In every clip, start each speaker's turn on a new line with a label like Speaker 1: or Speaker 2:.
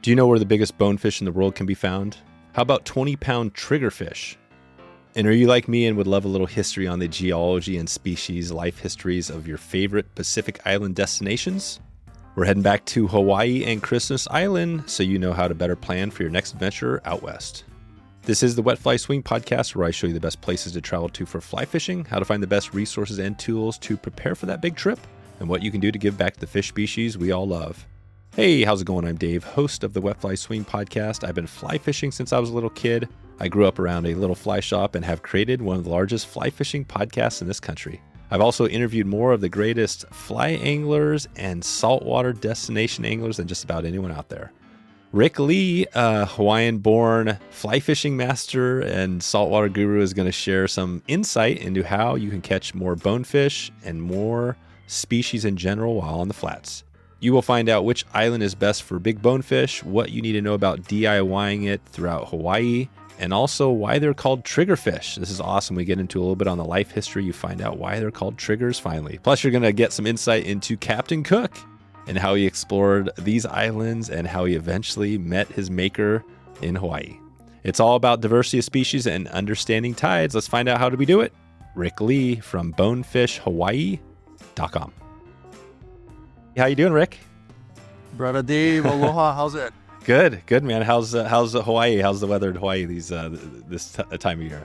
Speaker 1: Do you know where the biggest bonefish in the world can be found? How about 20-pound triggerfish? And are you like me and would love a little history on the geology and species life histories of your favorite Pacific Island destinations? We're heading back to Hawaii and Christmas Island so you know how to better plan for your next adventure out west. This is the Wet Fly Swing podcast, where I show you the best places to travel to for fly fishing, how to find the best resources and tools to prepare for that big trip, and what you can do to give back to the fish species we all love. Hey, how's it going? I'm Dave, host of the Wet Fly Swing podcast. I've been fly fishing since I was a little kid. I grew up around a little fly shop and have created one of the largest fly fishing podcasts in this country. I've also interviewed more of the greatest fly anglers and saltwater destination anglers than just about anyone out there. Rick Lee, a Hawaiian-born fly fishing master and saltwater guru, is going to share some insight into how you can catch more bonefish and more species in general while on the flats. You will find out which island is best for big bonefish, what you need to know about DIYing it throughout Hawaii, and also why they're called triggerfish. This is awesome. We get into a little bit on the life history. You find out why they're called triggers finally. Plus, you're going to get some insight into Captain Cook and how he explored these islands and how he eventually met his maker in Hawaii. It's all about diversity of species and understanding tides. Let's find out how do we do it. Rick Lee from bonefishhawaii.com. How you doing, Rick?
Speaker 2: Brother Dave, aloha. How's it?
Speaker 1: Good, man. How's Hawaii? How's the weather in Hawaii this time of year?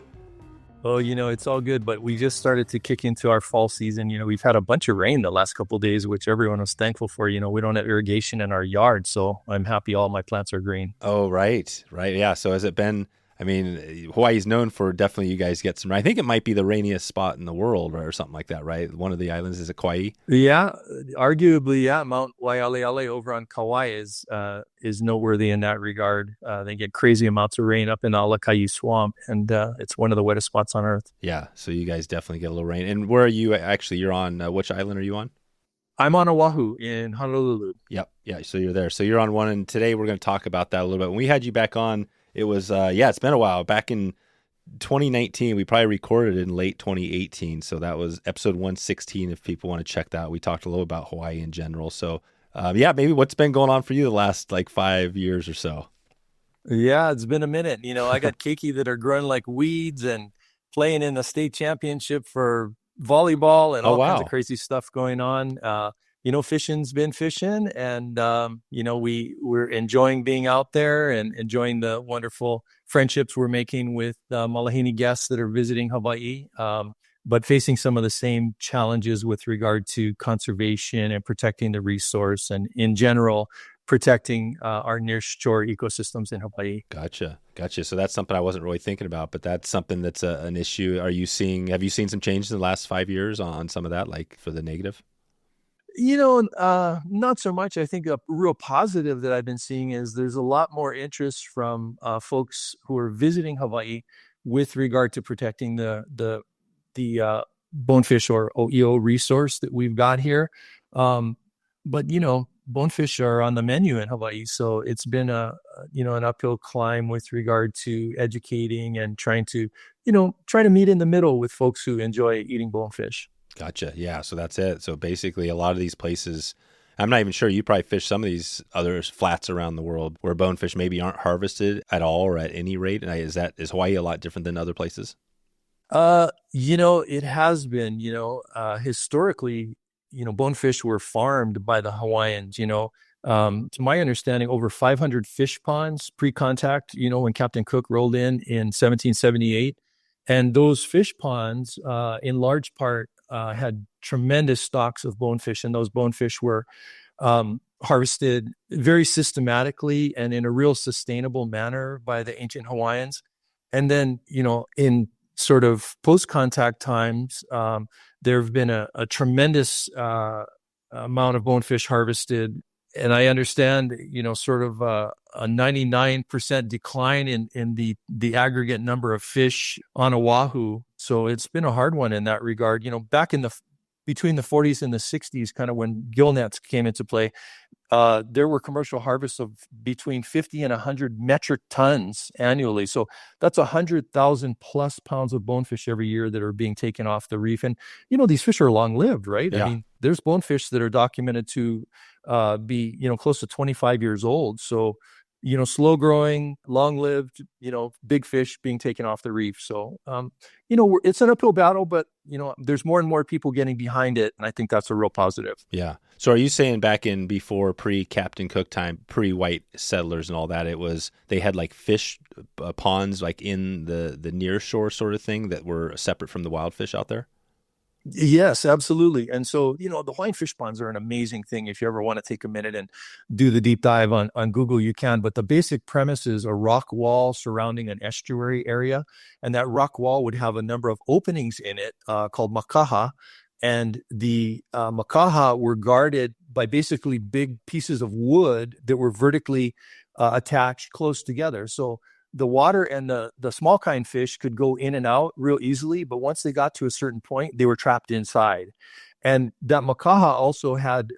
Speaker 2: Oh, it's all good, but we just started to kick into our fall season. We've had a bunch of rain the last couple of days, which everyone was thankful for. We don't have irrigation in our yard, so I'm happy all my plants are green.
Speaker 1: Oh, right. Yeah. So has it been? I mean, Hawaii's known for definitely you guys get some. I think it might be the rainiest spot in the world or something like that, right? One of the islands, is it Kauai?
Speaker 2: Yeah, arguably, yeah. Mount Waialeale over on Kauai is noteworthy in that regard. They get crazy amounts of rain up in Alakai Swamp, and it's one of the wettest spots on Earth.
Speaker 1: Yeah, so you guys definitely get a little rain. And where are you actually? You're on which island are you on?
Speaker 2: I'm on Oahu in Honolulu.
Speaker 1: Yep. Yeah, so you're there. So you're on one, and today we're going to talk about that a little bit. When we had you back on, it was, it's been a while. Back in 2019, we probably recorded in late 2018. So that was episode 116. If people want to check that out, we talked a little about Hawaii in general. So, maybe what's been going on for you the last 5 years or so?
Speaker 2: Yeah, it's been a minute. I got keiki that are growing like weeds and playing in the state championship for volleyball and all kinds of crazy stuff going on. Fishing's been fishing, and we're enjoying being out there and enjoying the wonderful friendships we're making with Malahini guests that are visiting Hawaii, but facing some of the same challenges with regard to conservation and protecting the resource, and in general protecting our near shore ecosystems in Hawaii.
Speaker 1: Gotcha. So that's something I wasn't really thinking about, but that's something that's an issue. Have you seen some changes in the last 5 years on some of that, like for the negative?
Speaker 2: Not so much. I think a real positive that I've been seeing is there's a lot more interest from folks who are visiting Hawaii with regard to protecting the bonefish or OEO resource that we've got here. But bonefish are on the menu in Hawaii, so it's been an uphill climb with regard to educating and trying to meet in the middle with folks who enjoy eating bonefish.
Speaker 1: Gotcha. Yeah. So that's it. So basically a lot of these places, I'm not even sure, you probably fish some of these other flats around the world where bonefish maybe aren't harvested at all or at any rate. And is Hawaii a lot different than other places?
Speaker 2: It has been, historically, bonefish were farmed by the Hawaiians, to my understanding, over 500 fish ponds pre-contact, when Captain Cook rolled in 1778. And those fish ponds, in large part, had tremendous stocks of bonefish, and those bonefish were harvested very systematically and in a real sustainable manner by the ancient Hawaiians. And then, in sort of post-contact times, there have been a tremendous amount of bonefish harvested. And I understand, sort of a 99% decline in the aggregate number of fish on Oahu. So it's been a hard one in that regard. Back between the 40s and the 60s, kind of when gill nets came into play, there were commercial harvests of between 50 and 100 metric tons annually. So that's 100,000 plus pounds of bonefish every year that are being taken off the reef. And, these fish are long-lived, right?
Speaker 1: Yeah.
Speaker 2: I mean, there's bonefish that are documented to be, close to 25 years old. So slow growing, long lived, big fish being taken off the reef. So, it's an uphill battle, but, there's more and more people getting behind it. And I think that's a real positive.
Speaker 1: Yeah. So are you saying back in before pre-Captain Cook time, pre-white settlers and all that, they had like fish ponds like in the near shore sort of thing that were separate from the wild fish out there?
Speaker 2: Yes, absolutely. And so, the Hawaiian fish ponds are an amazing thing. If you ever want to take a minute and do the deep dive on Google, you can. But the basic premise is a rock wall surrounding an estuary area. And that rock wall would have a number of openings in it called makaha. And the makaha were guarded by basically big pieces of wood that were vertically attached close together. So the water and the small kind fish could go in and out real easily, but once they got to a certain point, they were trapped inside. And that makaha also had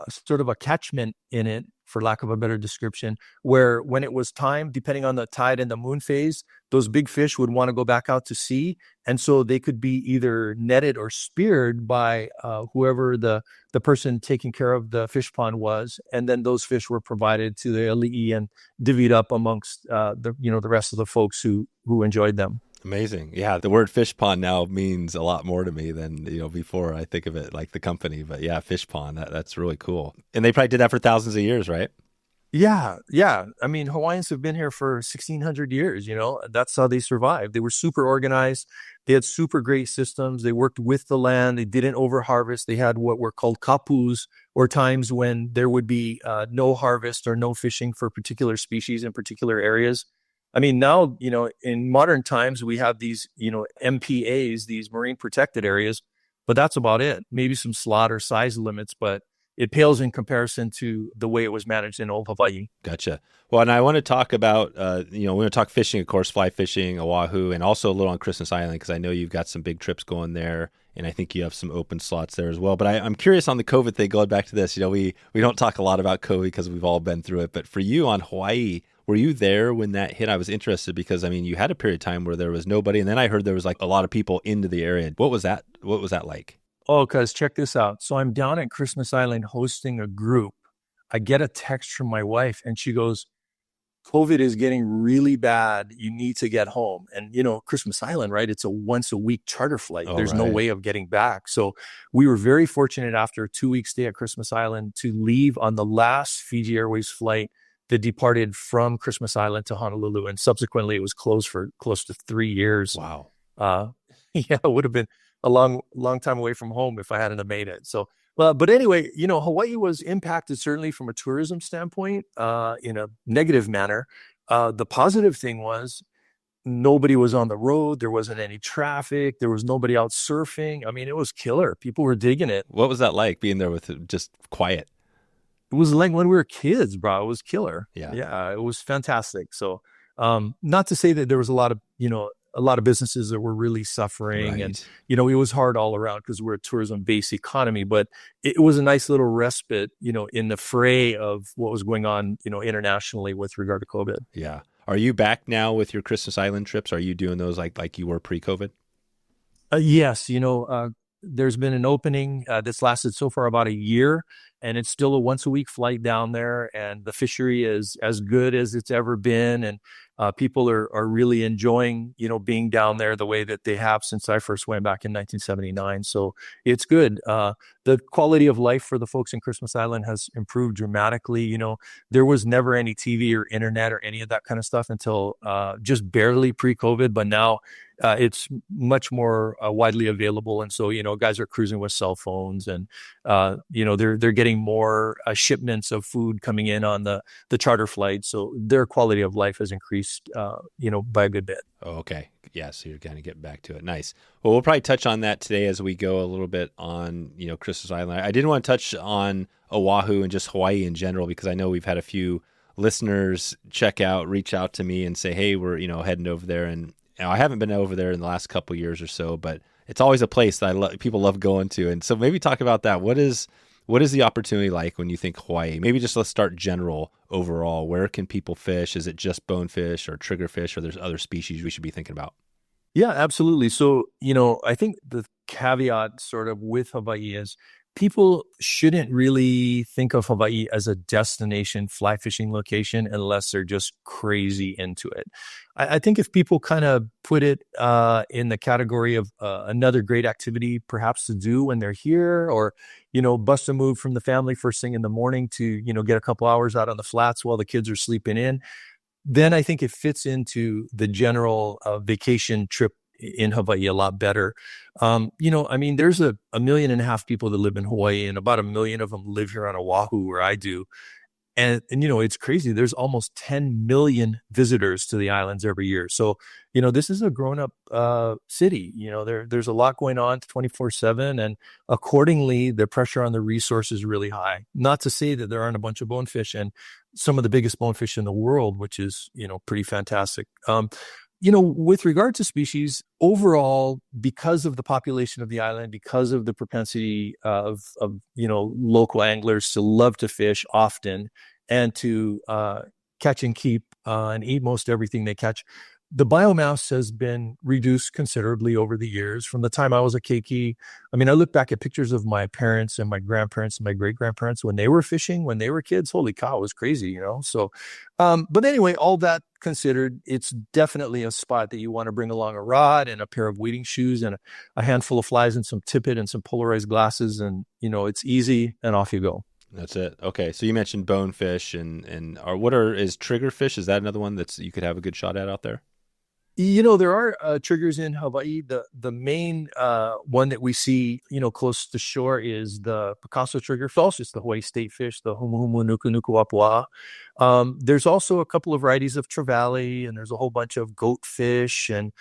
Speaker 2: sort of a catchment in it, for lack of a better description, where when it was time, depending on the tide and the moon phase, those big fish would want to go back out to sea. And so they could be either netted or speared by whoever the person taking care of the fish pond was. And then those fish were provided to the ali'i and divvied up amongst the rest of the folks who enjoyed them.
Speaker 1: Amazing. Yeah. The word fish pond now means a lot more to me than, before I think of it like the company, but yeah, fish pond, that's really cool. And they probably did that for thousands of years, right?
Speaker 2: Yeah. Yeah. I mean, Hawaiians have been here for 1600 years, that's how they survived. They were super organized. They had super great systems. They worked with the land. They didn't overharvest. They had what were called kapus, or times when there would be no harvest or no fishing for particular species in particular areas. I mean, now, in modern times, we have these, MPAs, these marine protected areas, but that's about it. Maybe some slaughter size limits, but it pales in comparison to the way it was managed in old Hawaii.
Speaker 1: Gotcha. Well, and I want to talk about, we want to talk fishing, of course, fly fishing, Oahu, and also a little on Christmas Island, because I know you've got some big trips going there, and I think you have some open slots there as well. But I'm curious on the COVID thing, going back to this, we don't talk a lot about COVID because we've all been through it. But for you on Hawaii, were you there when that hit? I was interested because, you had a period of time where there was nobody, and then I heard there was like a lot of people into the area. What was that? What was that like?
Speaker 2: Oh, because check this out. So I'm down at Christmas Island hosting a group. I get a text from my wife and she goes, COVID is getting really bad. You need to get home. And, Christmas Island, right? It's a once a week charter flight.
Speaker 1: Oh,
Speaker 2: There's
Speaker 1: right.
Speaker 2: no way of getting back. So we were very fortunate after a 2-week stay at Christmas Island to leave on the last Fiji Airways flight that departed from Christmas Island to Honolulu. And subsequently it was closed for close to 3 years.
Speaker 1: Wow.
Speaker 2: Yeah, it would have been a long time away from home if I hadn't have made it. So, but anyway, Hawaii was impacted certainly from a tourism standpoint, in a negative manner. The positive thing was nobody was on the road. There wasn't any traffic. There was nobody out surfing. I mean, it was killer. People were digging it.
Speaker 1: What was that like, being there with just quiet?
Speaker 2: It was like when we were kids, bro. It was killer.
Speaker 1: Yeah.
Speaker 2: Yeah, it was fantastic. So, not to say that there was a lot of businesses that were really suffering,
Speaker 1: Right.
Speaker 2: and, it was hard all around because we're a tourism-based economy, but it was a nice little respite, in the fray of what was going on, internationally with regard to COVID.
Speaker 1: Yeah. Are you back now with your Christmas Island trips? Are you doing those like you were pre-COVID?
Speaker 2: Yes, there's been an opening that's lasted so far about a year, and it's still a once a week flight down there, and the fishery is as good as it's ever been, and people are really enjoying being down there the way that they have since I first went back in 1979. So it's good. The quality of life for the folks in Christmas Island has improved dramatically. There was never any TV or internet or any of that kind of stuff until just barely pre-COVID, but now it's much more widely available. And so, guys are cruising with cell phones, and, they're getting more shipments of food coming in on the charter flight. So their quality of life has increased, by a good bit.
Speaker 1: Oh, okay. Yeah. So you're kind of getting back to it. Nice. Well, we'll probably touch on that today as we go a little bit on, Christmas Island. I did want to touch on Oahu and just Hawaii in general, because I know we've had a few listeners reach out to me and say, hey, we're, heading over there. And I haven't been over there in the last couple of years or so, but it's always a place that people love going to. And so maybe talk about that. What is the opportunity like when you think Hawaii? Maybe just let's start general overall. Where can people fish? Is it just bonefish or triggerfish, or there's other species we should be thinking about?
Speaker 2: Yeah, absolutely. So, I think the caveat sort of with Hawaii is people shouldn't really think of Hawaii as a destination fly fishing location unless they're just crazy into it. I think if people kind of put it in the category of another great activity perhaps to do when they're here, or, bust a move from the family first thing in the morning to, get a couple hours out on the flats while the kids are sleeping in, then I think it fits into the general vacation trip in Hawaii a lot better. There's a 1.5 million people that live in Hawaii, and about 1 million of them live here on Oahu, where I do. And it's crazy. There's almost 10 million visitors to the islands every year. So, this is a grown up city. There's a lot going on 24/7. And accordingly, the pressure on the resource is really high. Not to say that there aren't a bunch of bonefish, and some of the biggest bonefish in the world, which is, pretty fantastic. With regard to species overall, because of the population of the island, because of the propensity of local anglers to love to fish often and to catch and keep and eat most everything they catch, the biomass has been reduced considerably over the years. From the time I was a keiki, I look back at pictures of my parents and my grandparents and my great-grandparents when they were fishing, when they were kids. Holy cow, it was crazy, So, but anyway, all that considered, it's definitely a spot that you want to bring along a rod and a pair of wading shoes and a handful of flies and some tippet and some polarized glasses. And, it's easy and off you go.
Speaker 1: That's it. Okay. So you mentioned bonefish is triggerfish? Is that another one you could have a good shot at out there?
Speaker 2: There are triggers in Hawaii. The main one that we see, close to shore is the Picasso triggerfish. It's the Hawaii state fish, the humuhumu nuku apua. There's also a couple of varieties of trevally, and there's a whole bunch of goatfish and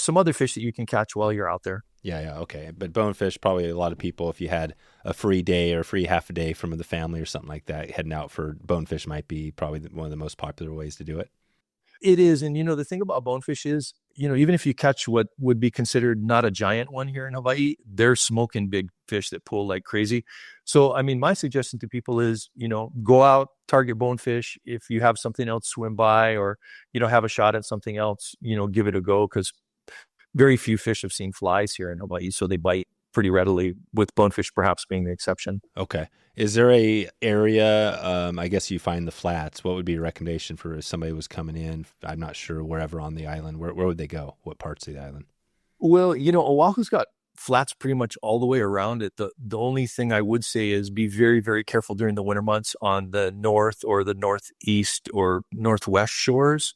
Speaker 2: some other fish that you can catch while you're out there.
Speaker 1: Yeah, okay. But bonefish, probably a lot of people, if you had a free day or free half a day from the family or something like that, heading out for bonefish might be probably one of the most popular ways to do it.
Speaker 2: It is. And, the thing about bonefish is, even if you catch what would be considered not a giant one here in Hawaii, they're smoking big fish that pull like crazy. So, my suggestion to people is, go out, target bonefish. If you have something else swim by or, have a shot at something else, give it a go, because very few fish have seen flies here in Hawaii. So they bite pretty readily, with bonefish perhaps being the exception.
Speaker 1: Okay. Is there a area, I guess you find the flats, what would be a recommendation for if somebody was coming in? I'm not sure, wherever on the island, where would they go? What parts of the island?
Speaker 2: Well, Oahu's got flats pretty much all the way around it. The only thing I would say is be very, very careful during the winter months on the north or the northeast or northwest shores.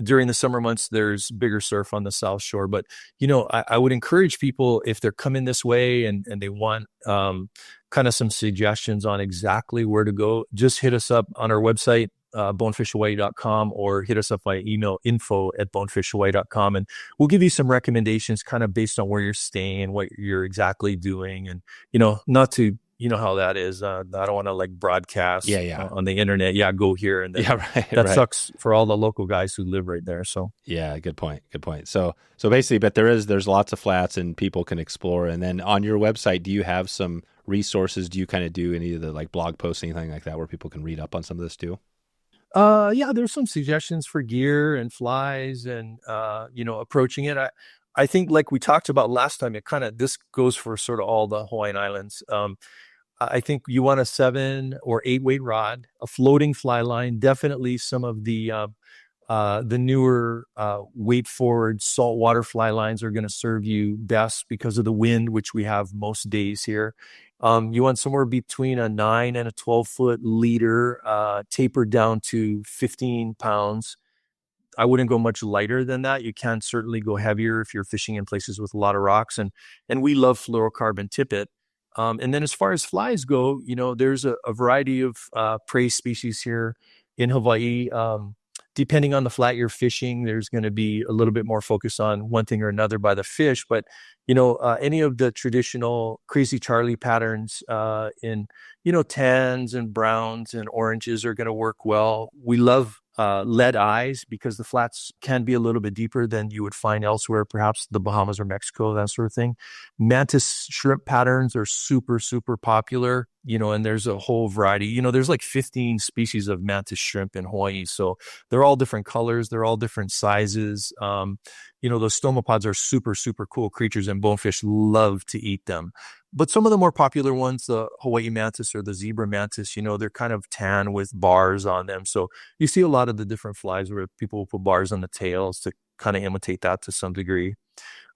Speaker 2: During the summer months, there's bigger surf on the south shore. But, I would encourage people, if they're coming this way and they want kind of some suggestions on exactly where to go, just hit us up on our website, bonefishhawaii.com, or hit us up by email, info@bonefishhawaii.com. And we'll give you some recommendations kind of based on where you're staying, what you're exactly doing. And, not to, how that is. I don't want to broadcast on the internet. Yeah, go here. And then that sucks for all the local guys who live right there. So
Speaker 1: yeah, good point. So basically, but there's lots of flats and people can explore. And then on your website, do you have some resources? Do you kind of do any of the blog posts, anything like that, where people can read up on some of this too?
Speaker 2: Yeah, there's some suggestions for gear and flies and, approaching it. I think, like we talked about last time, this goes for sort of all the Hawaiian Islands. I think you want a 7 or 8 weight rod, a floating fly line, definitely some of the newer weight forward saltwater fly lines are going to serve you best because of the wind, which we have most days here. You want somewhere between a 9 and a 12-foot leader, tapered down to 15 pounds. I wouldn't go much lighter than that. You can certainly go heavier if you're fishing in places with a lot of rocks. And we love fluorocarbon tippet. And then as far as flies go, there's a variety of prey species here in Hawaii. Depending on the flat you're fishing, there's going to be a little bit more focus on one thing or another by the fish. But, any of the traditional Crazy Charlie patterns in, tans and browns and oranges are going to work well. We love lead eyes because the flats can be a little bit deeper than you would find elsewhere, perhaps the Bahamas or Mexico, that sort of thing. Mantis shrimp patterns are super, super popular, and there's a whole variety. There's 15 species of mantis shrimp in Hawaii. So they're all different colors. They're all different sizes. those stomapods are super, super cool creatures, and bonefish love to eat them. But some of the more popular ones, the Hawaii mantis or the zebra mantis, they're kind of tan with bars on them. So you see a lot of the different flies where people will put bars on the tails to kind of imitate that to some degree.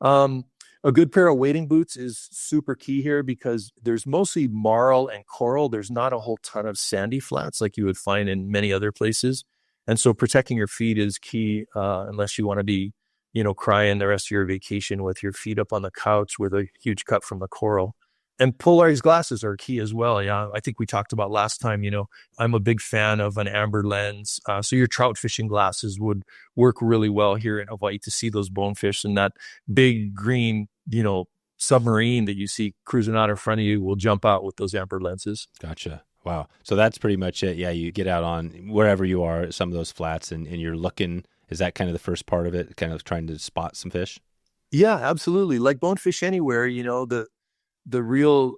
Speaker 2: A good pair of wading boots is super key here because there's mostly marl and coral. There's not a whole ton of sandy flats like you would find in many other places. And so protecting your feet is key, unless you want to be, crying the rest of your vacation with your feet up on the couch with a huge cut from the coral. And polarized glasses are key as well. Yeah, I think we talked about last time, I'm a big fan of an amber lens. So your trout fishing glasses would work really well here in Hawaii to see those bonefish, and that big green, submarine that you see cruising out in front of you will jump out with those amber lenses.
Speaker 1: Gotcha. Wow. So that's pretty much it. Yeah, you get out on wherever you are, some of those flats, and you're looking. Is that kind of the first part of it, kind of trying to spot some fish?
Speaker 2: Yeah, absolutely. Like Bonefish Anywhere, the real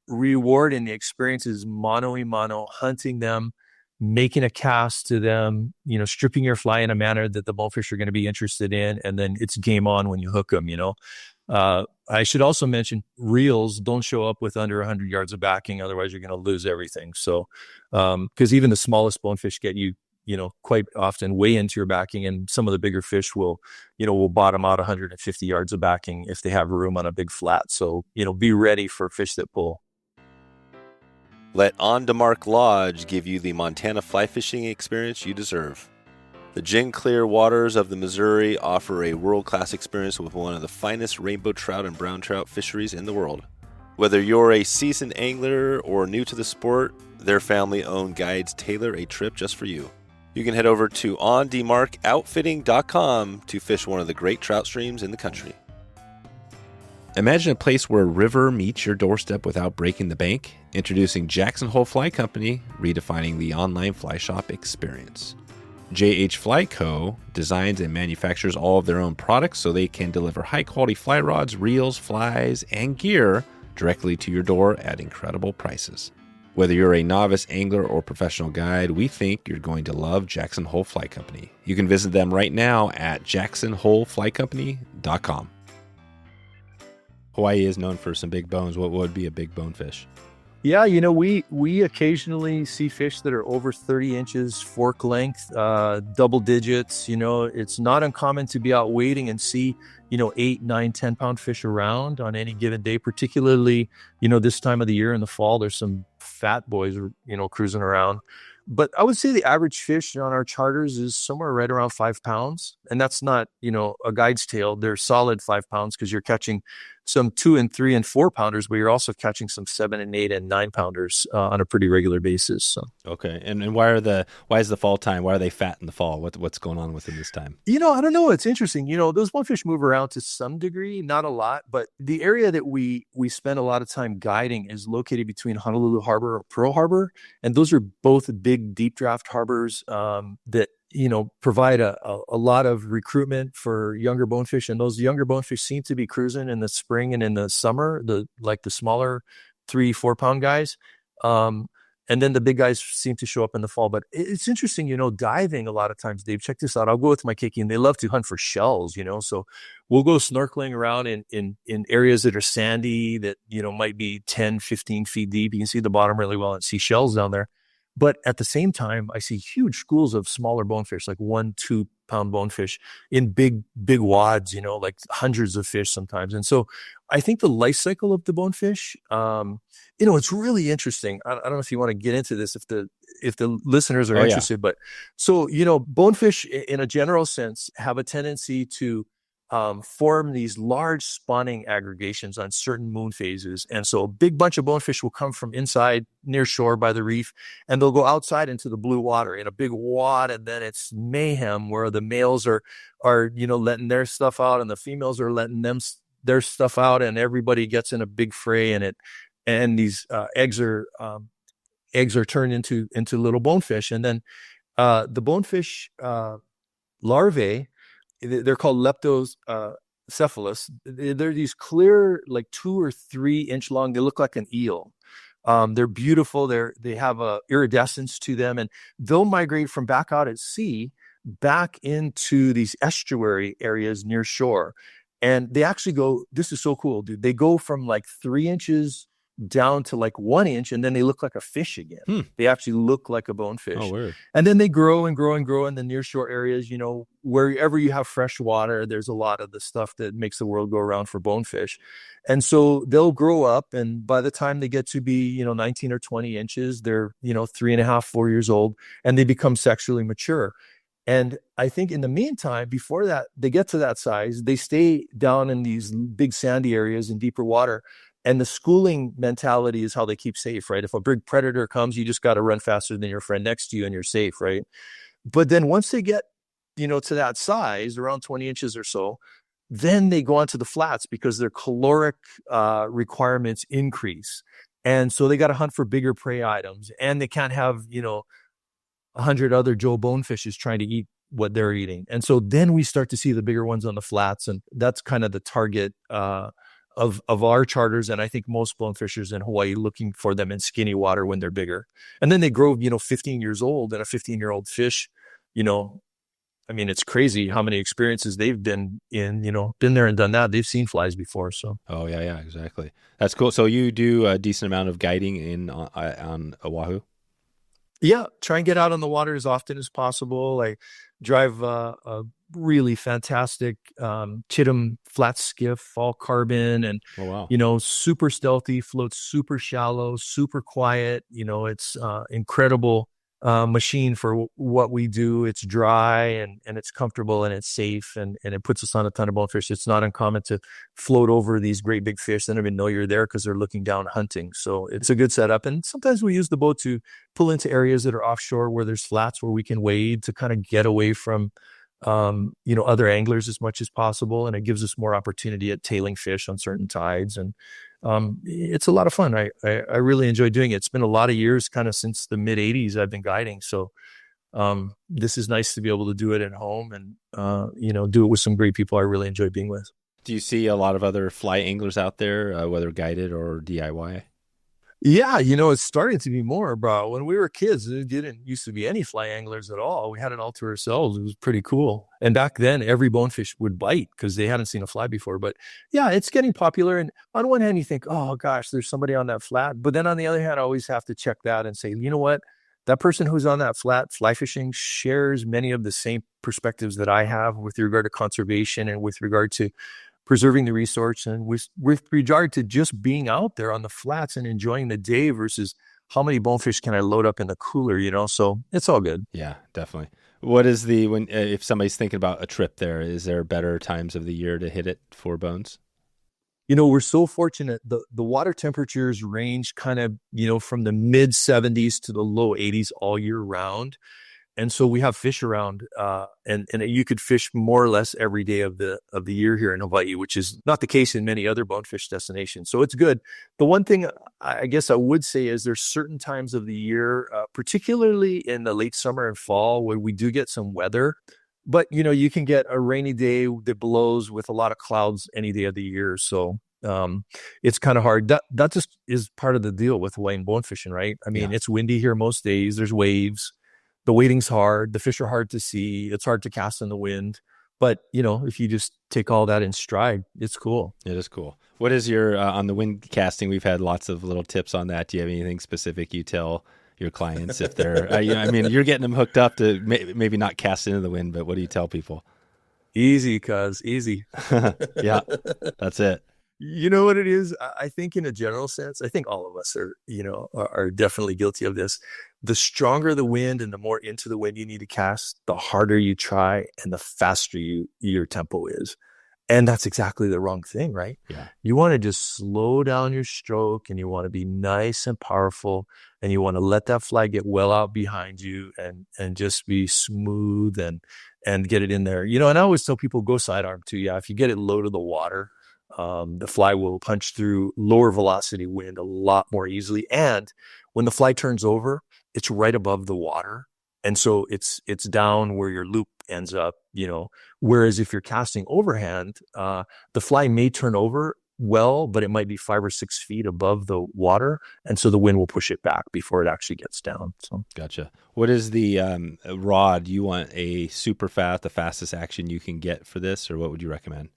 Speaker 2: reward in the experience is mano a mano, hunting them, making a cast to them, stripping your fly in a manner that the bonefish are going to be interested in, and then it's game on when you hook them. I should also mention reels don't show up with under 100 yards of backing, otherwise you're going to lose everything. So, because even the smallest bonefish get you, quite often way into your backing, and some of the bigger fish will bottom out 150 yards of backing if they have room on a big flat. So, be ready for fish that pull.
Speaker 1: Let DeMark Lodge give you the Montana fly fishing experience you deserve. The gin clear waters of the Missouri offer a world-class experience with one of the finest rainbow trout and brown trout fisheries in the world. Whether you're a seasoned angler or new to the sport, their family-owned guides tailor a trip just for you. You can head over to ondemarkoutfitting.com to fish one of the great trout streams in the country. Imagine a place where a river meets your doorstep without breaking the bank. Introducing Jackson Hole Fly Company, redefining the online fly shop experience. JH Fly Co. designs and manufactures all of their own products so they can deliver high-quality fly rods, reels, flies, and gear directly to your door at incredible prices. Whether you're a novice angler or professional guide, we think you're going to love Jackson Hole Fly Company. You can visit them right now at jacksonholeflycompany.com. Hawaii is known for some big bones. What would be a big bonefish?
Speaker 2: Yeah, we occasionally see fish that are over 30 inches fork length, double digits. It's not uncommon to be out wading and see, 8, 9, 10-pound fish around on any given day, particularly, this time of the year in the fall. There's some fat boys, cruising around. But I would say the average fish on our charters is somewhere right around 5 pounds. And that's not, a guide's tail. They're solid 5 pounds because you're catching some 2 and 3 and 4 pounders, but you're also catching some 7 and 8 and 9 pounders on a pretty regular basis. So.
Speaker 1: Okay. And why is the fall time? Why are they fat in the fall? What's going on with them this time?
Speaker 2: I don't know. It's interesting. Those bonefish move around to some degree, not a lot, but the area that we spend a lot of time guiding is located between Honolulu Harbor or Pearl Harbor. And those are both big deep draft harbors that provide a lot of recruitment for younger bonefish, and those younger bonefish seem to be cruising in the spring and in the summer, the smaller 3-4 pound guys. And then the big guys seem to show up in the fall. But it's interesting, diving a lot of times, Dave, check this out. I'll go with my keiki and they love to hunt for shells, so we'll go snorkeling around in areas that are sandy that, might be 10, 15 feet deep. You can see the bottom really well and see shells down there. But at the same time, I see huge schools of smaller bonefish, like 1-2 pound bonefish in big wads, like hundreds of fish sometimes. And so I think the life cycle of the bonefish, it's really interesting. I don't know if you want to get into this, if the listeners are interested, but so, bonefish in a general sense have a tendency to form these large spawning aggregations on certain moon phases. And so a big bunch of bonefish will come from inside near shore by the reef, and they'll go outside into the blue water in a big wad. And then it's mayhem where the males are letting their stuff out and the females are letting their stuff out, and everybody gets in a big fray, and these eggs are turned into little bonefish. And then the bonefish larvae, they're called leptocephalus. They're these clear, like 2 or 3 inch long. They look like an eel. They're beautiful. They have a iridescence to them, and they'll migrate from back out at sea back into these estuary areas near shore. And they actually go, this is so cool, dude. They go from like 3 inches down to like 1 inch, and then they look like a fish again.
Speaker 1: Hmm.
Speaker 2: They actually look like a
Speaker 1: Oh,
Speaker 2: bonefish.
Speaker 1: weird.
Speaker 2: And then they grow and grow and grow in the nearshore areas. You know, wherever you have fresh water, there's a lot of the stuff that makes the world go around for bonefish. And so they'll grow up, and by the time they get to be, 19 or 20 inches, they're, 3.5, 4 years old, and they become sexually mature. And I think in the meantime, before that, they get to that size, they stay down in these big sandy areas in deeper water. And the schooling mentality is how they keep safe, right? If a big predator comes, you just got to run faster than your friend next to you and you're safe, right? But then once they get, to that size, around 20 inches or so, then they go onto the flats because their caloric requirements increase. And so they got to hunt for bigger prey items, and they can't have, 100 other Joe bonefishes trying to eat what they're eating. And so then we start to see the bigger ones on the flats. And that's kind of the target of our charters, and I think most bonefishers in Hawaii, looking for them in skinny water when they're bigger. And then they grow, 15 years old, and a 15-year-old fish, I mean, it's crazy how many experiences they've been in, been there and done that. They've seen flies before. So.
Speaker 1: Oh, yeah, exactly. That's cool. So you do a decent amount of guiding on Oahu?
Speaker 2: Yeah, try and get out on the water as often as possible. I drive a really fantastic Chitim flat skiff, all carbon, and
Speaker 1: oh, wow.
Speaker 2: Super stealthy, floats super shallow, super quiet. It's incredible machine for what we do. It's dry and it's comfortable and it's safe, and it puts us on a ton of bonefish. It's not uncommon to float over these great big fish. They don't even know you're there because they're looking down hunting. So it's a good setup. And sometimes we use the boat to pull into areas that are offshore where there's flats where we can wade to kind of get away from other anglers as much as possible. And it gives us more opportunity at tailing fish on certain tides. And it's a lot of fun. I really enjoy doing it. It's been a lot of years, kind of since the mid-'80s I've been guiding. So this is nice to be able to do it at home and, do it with some great people I really enjoy being with.
Speaker 1: Do you see a lot of other fly anglers out there, whether guided or DIY?
Speaker 2: Yeah, it's starting to be more, bro. When we were kids, there didn't used to be any fly anglers at all. We had it all to ourselves. It was pretty cool. And back then, every bonefish would bite because they hadn't seen a fly before. But yeah, it's getting popular. And on one hand, you think, oh gosh, there's somebody on that flat. But then on the other hand, I always have to check that and say, you know what? That person who's on that flat fly fishing shares many of the same perspectives that I have with regard to conservation and with regard to preserving the resource, and with regard to just being out there on the flats and enjoying the day versus how many bonefish can I load up in the cooler, so it's all good.
Speaker 1: Yeah, definitely. What is if somebody's thinking about a trip there, is there better times of the year to hit it for bones?
Speaker 2: We're so fortunate. The water temperatures range kind of, from the mid-70s to the low 80s all year round. And so we have fish around, and you could fish more or less every day of the year here in Hawaii, which is not the case in many other bonefish destinations. So it's good. The one thing I guess I would say is there's certain times of the year, particularly in the late summer and fall, where we do get some weather. But you can get a rainy day that blows with a lot of clouds any day of the year. So it's kind of hard. That just is part of the deal with Hawaiian bone fishing, right? I mean, It's windy here most days. There's waves. The wading's hard. The fish are hard to see. It's hard to cast in the wind. But, if you just take all that in stride, it's cool.
Speaker 1: It is cool. What is your, on the wind casting, we've had lots of little tips on that. Do you have anything specific you tell your clients if they're, you're getting them hooked up to maybe not cast into the wind, but what do you tell people?
Speaker 2: Easy, cuz easy.
Speaker 1: Yeah, that's it.
Speaker 2: You know what it is? I think in a general sense, I think all of us are definitely guilty of this. The stronger the wind and the more into the wind you need to cast, the harder you try and the faster your tempo is. And that's exactly the wrong thing, right?
Speaker 1: Yeah.
Speaker 2: You want to just slow down your stroke, and you want to be nice and powerful, and you want to let that fly get well out behind you and just be smooth and get it in there. And I always tell people, go sidearm too. Yeah. If you get it low to the water, the fly will punch through lower velocity wind a lot more easily. And when the fly turns over, it's right above the water. And so it's down where your loop ends up, whereas if you're casting overhand, the fly may turn over well, but it might be 5 or 6 feet above the water. And so the wind will push it back before it actually gets down. So,
Speaker 1: Gotcha. What is the rod? You want a super fast, the fastest action you can get for this, or what would you recommend?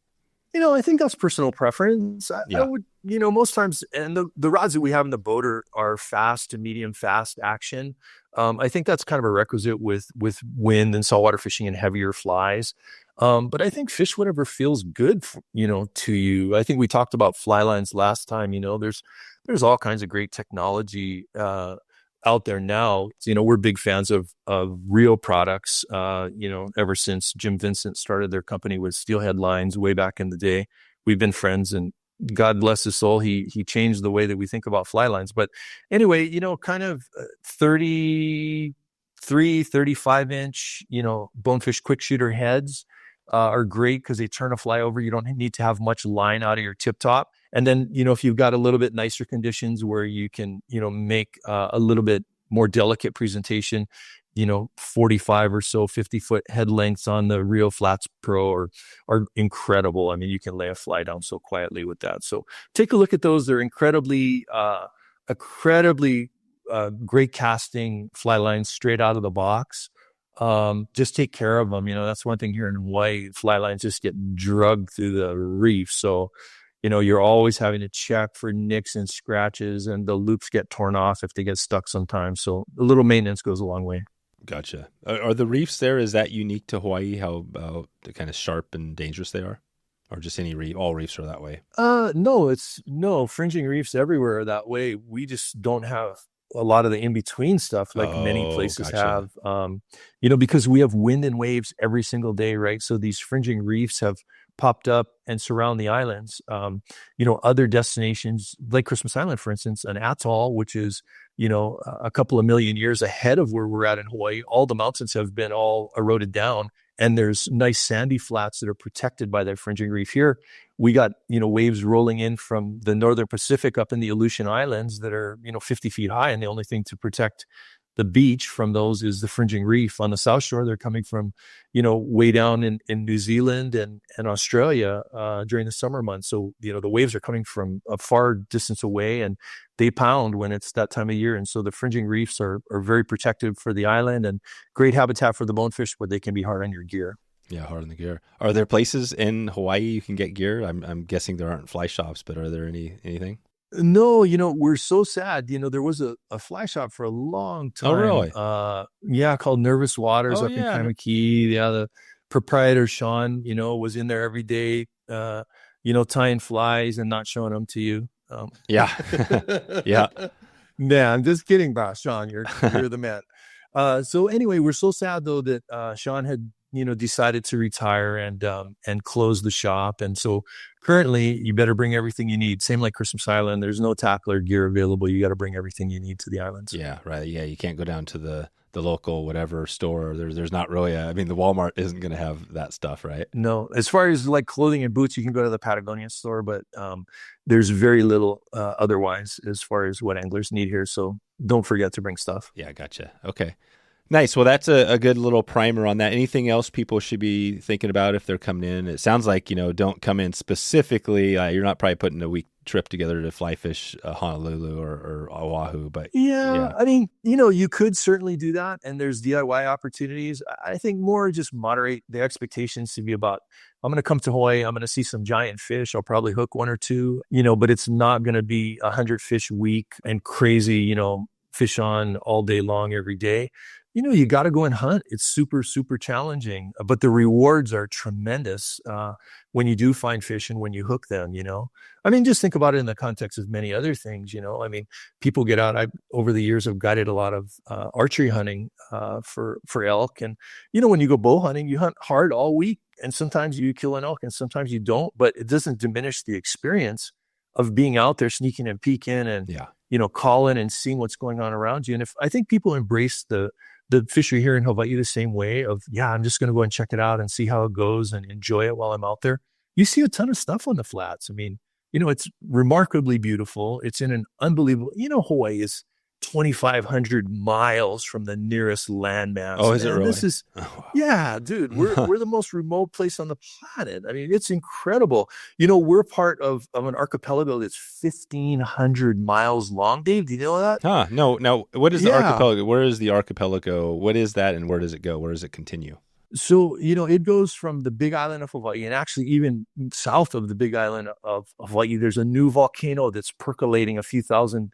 Speaker 2: I think that's personal preference. I
Speaker 1: Yeah.
Speaker 2: would, most times, and the rods that we have in the boat are fast to medium fast action. I think that's kind of a requisite with wind and saltwater fishing and heavier flies. But I think fish whatever feels good, to you. I think we talked about fly lines last time. There's all kinds of great technology out there now. We're big fans of real products. Ever since Jim Vincent started their company with Steelhead Lines way back in the day, we've been friends, and God bless his soul, he changed the way that we think about fly lines. But anyway, kind of 33, 35-inch, Bonefish quick shooter heads are great because they turn a fly over. You don't need to have much line out of your tip top. And then, if you've got a little bit nicer conditions where you can, make a little bit more delicate presentation, 45 or so, 50-foot head lengths on the Rio Flats Pro are incredible. I mean, you can lay a fly down so quietly with that. So take a look at those. They're incredibly great casting fly lines straight out of the box. Just take care of them. That's one thing here in Hawaii. Fly lines just get drugged through the reef. So, you're always having to check for nicks and scratches, and the loops get torn off if they get stuck sometimes. So a little maintenance goes a long way.
Speaker 1: Gotcha. Are the reefs there, is that unique to Hawaii, how the kind of sharp and dangerous they are? Or just any reef? All reefs are that way?
Speaker 2: No, fringing reefs everywhere are that way. We just don't have a lot of the in-between stuff like many places
Speaker 1: gotcha.
Speaker 2: have, because we have wind and waves every single day, right? So these fringing reefs have popped up and surround the islands. Other destinations like Christmas Island, for instance, an atoll, which is, a couple of million years ahead of where we're at in Hawaii, all the mountains have been all eroded down, and there's nice sandy flats that are protected by that fringing reef. Here, we got, waves rolling in from the Northern Pacific up in the Aleutian Islands that are, 50 feet high. And the only thing to protect the beach from those is the fringing reef. On the South Shore, they're coming from, way down in New Zealand and Australia during the summer months. So, the waves are coming from a far distance away, and they pound when it's that time of year. And so the fringing reefs are very protective for the island and great habitat for the bonefish, but they can be hard on your gear.
Speaker 1: Yeah, hard on the gear. Are there places in Hawaii you can get gear? I'm guessing there aren't fly shops, but are there anything?
Speaker 2: No, we're so sad. There was a fly shop for a long time.
Speaker 1: Oh, really?
Speaker 2: Yeah, called Nervous Waters up in Kaimuki. Yeah, the proprietor, Sean, was in there every day, tying flies and not showing them to you.
Speaker 1: Yeah. Yeah.
Speaker 2: Yeah, I'm just kidding, boss. Sean, you're the man. So anyway, we're so sad though that Sean had decided to retire and close the shop. And so currently you better bring everything you need. Same like Christmas Island. There's no tackler gear available. You got to bring everything you need to the islands.
Speaker 1: Yeah, right. Yeah, you can't go down to the local whatever store. There's not really the Walmart isn't going to have that stuff, right?
Speaker 2: No. As far as like clothing and boots, you can go to the Patagonia store, but there's very little otherwise as far as what anglers need here. So don't forget to bring stuff.
Speaker 1: Yeah, gotcha. Okay. Nice. Well, that's a good little primer on that. Anything else people should be thinking about if they're coming in? It sounds like, don't come in specifically. You're not probably putting a week trip together to fly fish Honolulu or Oahu, but
Speaker 2: yeah. I mean, you could certainly do that. And there's DIY opportunities. I think more just moderate the expectations to be about, I'm going to come to Hawaii. I'm going to see some giant fish. I'll probably hook one or two, but it's not going to be 100 fish a week and crazy, fish on all day long every day. You got to go and hunt. It's super, super challenging, but the rewards are tremendous when you do find fish and when you hook them, I mean, just think about it in the context of many other things, I mean, people get out. Over the years, I've guided a lot of archery hunting for elk. And, when you go bow hunting, you hunt hard all week. And sometimes you kill an elk and sometimes you don't, but it doesn't diminish the experience of being out there sneaking and peeking and, calling and seeing what's going on around you. And if I think people embrace the fishery here in Hawaii the same way of, I'm just going to go and check it out and see how it goes and enjoy it while I'm out there. You see a ton of stuff on the flats. I mean, it's remarkably beautiful. It's in an unbelievable, Hawaii is 2,500 miles from the nearest landmass.
Speaker 1: Oh, is it
Speaker 2: Man,
Speaker 1: really?
Speaker 2: this is,
Speaker 1: Oh,
Speaker 2: yeah, dude,
Speaker 1: wow.
Speaker 2: we're the most remote place on the planet. I mean, it's incredible. You know, we're part of an archipelago that's 1,500 miles long. Dave, do you know that?
Speaker 1: Huh. No, now what is the
Speaker 2: Yeah.
Speaker 1: archipelago? Where is the archipelago? What is that and where does it go? Where does it continue?
Speaker 2: So, you know, it goes from the big island of Hawaii, and actually even south of the big island of Hawaii, there's a new volcano that's percolating a few thousand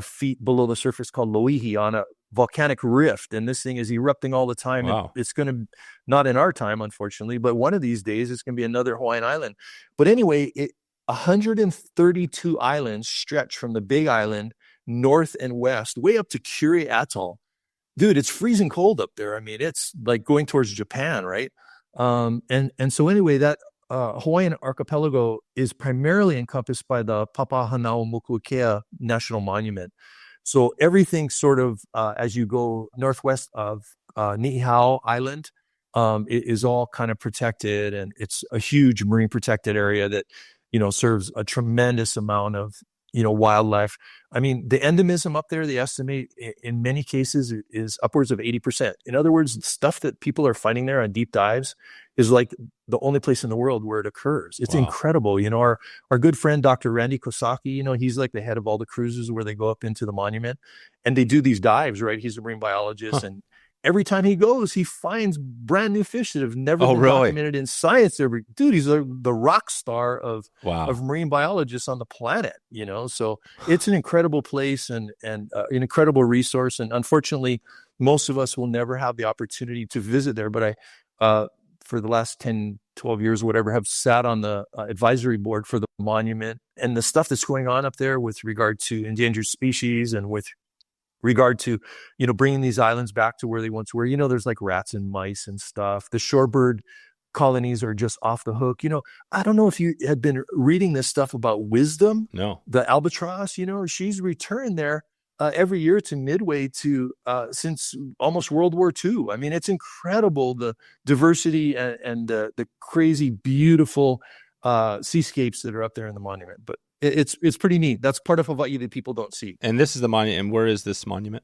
Speaker 2: feet below the surface called Loihi on a volcanic rift. And this thing is erupting all the time. And
Speaker 1: Wow.
Speaker 2: it's going to, not in our time, unfortunately, but one of these days it's going to be another Hawaiian island. But anyway, 132 islands stretch from the big island north and west, way up to Kure Atoll. Dude, it's freezing cold up there. I mean, it's like going towards Japan, right? And so anyway, that Hawaiian archipelago is primarily encompassed by the Papahanaumokuakea National Monument. So everything sort of as you go northwest of Niihau Island is all kind of protected, and it's a huge marine protected area that serves a tremendous amount of wildlife. I mean, the endemism up there, they estimate in many cases is upwards of 80%. In other words, the stuff that people are finding there on deep dives is like the only place in the world where it occurs. It's
Speaker 1: Wow.
Speaker 2: incredible. Our good friend, Dr. Randy Kosaki, he's like the head of all the cruises where they go up into the monument and they do these dives, right? He's a marine biologist.
Speaker 1: Huh.
Speaker 2: And every time he goes, he finds brand new fish that have never been
Speaker 1: really?
Speaker 2: documented in science. Dude, he's the rock star of
Speaker 1: Wow.
Speaker 2: marine biologists on the planet, So it's an incredible place and an incredible resource. And unfortunately, most of us will never have the opportunity to visit there. But I, for the last 10, 12 years, whatever, have sat on the advisory board for the monument, and the stuff that's going on up there with regard to endangered species and with regard to, bringing these islands back to where they once were. There's like rats and mice and stuff. The shorebird colonies are just off the hook. I don't know if you had been reading this stuff about Wisdom.
Speaker 1: No.
Speaker 2: The albatross, she's returned there every year to Midway since almost World War II. I mean, it's incredible, the diversity and the crazy, beautiful seascapes that are up there in the monument. But it's pretty neat. That's part of Hawaii that people don't see.
Speaker 1: And this is the monument. And where is this monument?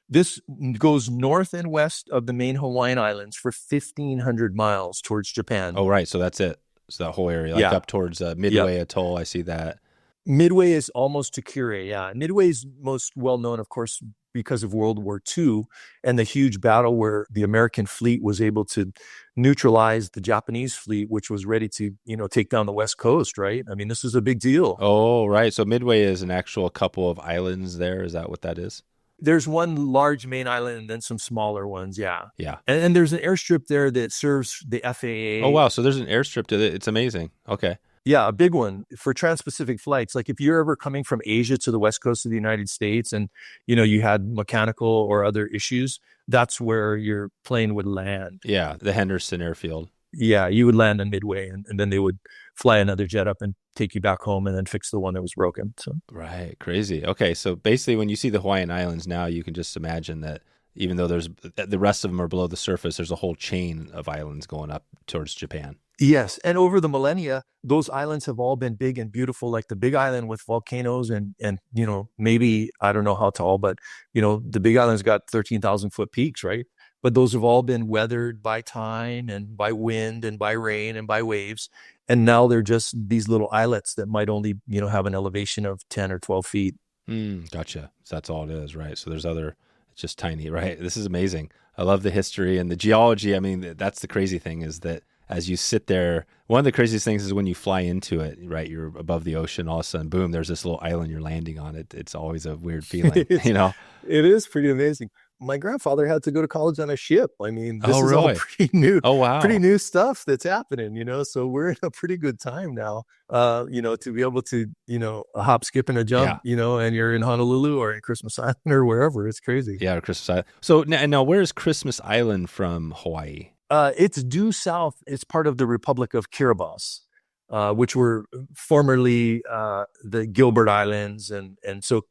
Speaker 2: This goes north and west of the main Hawaiian Islands for 1,500 miles towards Japan.
Speaker 1: Oh, right. So that's it. So that whole area, like up towards Midway Atoll. I see that.
Speaker 2: Midway is almost to Kure. Yeah. Midway is most well known, of course, because of World War II and the huge battle where the American fleet was able to neutralize the Japanese fleet, which was ready to, take down the West Coast, right? I mean, this is a big deal.
Speaker 1: Oh, right. So Midway is an actual couple of islands there. Is that what that is?
Speaker 2: There's one large main island and then some smaller ones. Yeah.
Speaker 1: Yeah.
Speaker 2: And there's an airstrip there that serves the FAA.
Speaker 1: Oh, wow. So there's an airstrip to it. It's amazing. Okay.
Speaker 2: Yeah, a big one for trans-Pacific flights. Like if you're ever coming from Asia to the West Coast of the United States and, you had mechanical or other issues, that's where your plane would land.
Speaker 1: Yeah, the Henderson Airfield.
Speaker 2: Yeah, you would land in Midway and then they would fly another jet up and take you back home and then fix the one that was broken. So
Speaker 1: Right. Crazy. Okay. So basically when you see the Hawaiian Islands now, you can just imagine that even though the rest of them are below the surface, there's a whole chain of islands going up towards Japan.
Speaker 2: Yes. And over the millennia, those islands have all been big and beautiful, like the big island with volcanoes and maybe, I don't know how tall, but, the big island's got 13,000 foot peaks, right? But those have all been weathered by time and by wind and by rain and by waves. And now they're just these little islets that might only, have an elevation of 10 or 12 feet.
Speaker 1: Gotcha. So that's all it is, right? So there's it's just tiny, right? This is amazing. I love the history and the geology. I mean, that's the crazy thing is that as you sit there, one of the craziest things is when you fly into it, right? You're above the ocean, all of a sudden, boom, there's this little island you're landing on. It's always a weird feeling,
Speaker 2: It is pretty amazing. My grandfather had to go to college on a ship. I mean, this is
Speaker 1: really?
Speaker 2: all pretty new.
Speaker 1: Oh, wow.
Speaker 2: Pretty new stuff that's happening, So we're in a pretty good time now, to be able to, a hop, skip, and a jump, and you're in Honolulu or in Christmas Island or wherever. It's crazy.
Speaker 1: Yeah, Christmas Island. So now where's Christmas Island from Hawaii?
Speaker 2: It's due south. It's part of the Republic of Kiribati, which were formerly the Gilbert Islands. And so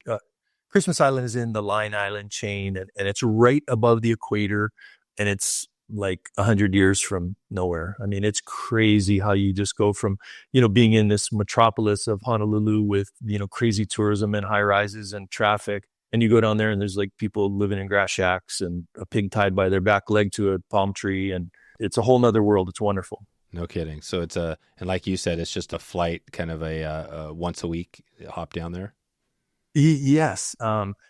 Speaker 2: Christmas Island is in the Line Island chain, and it's right above the equator, and it's like 100 years from nowhere. I mean, it's crazy how you just go from, being in this metropolis of Honolulu with, crazy tourism and high rises and traffic, And you go down there and there's like people living in grass shacks and a pig tied by their back leg to a palm tree. And it's a whole nother world. It's wonderful.
Speaker 1: No kidding. So it's and like you said, it's just a flight, kind of a once a week hop down there.
Speaker 2: Yes.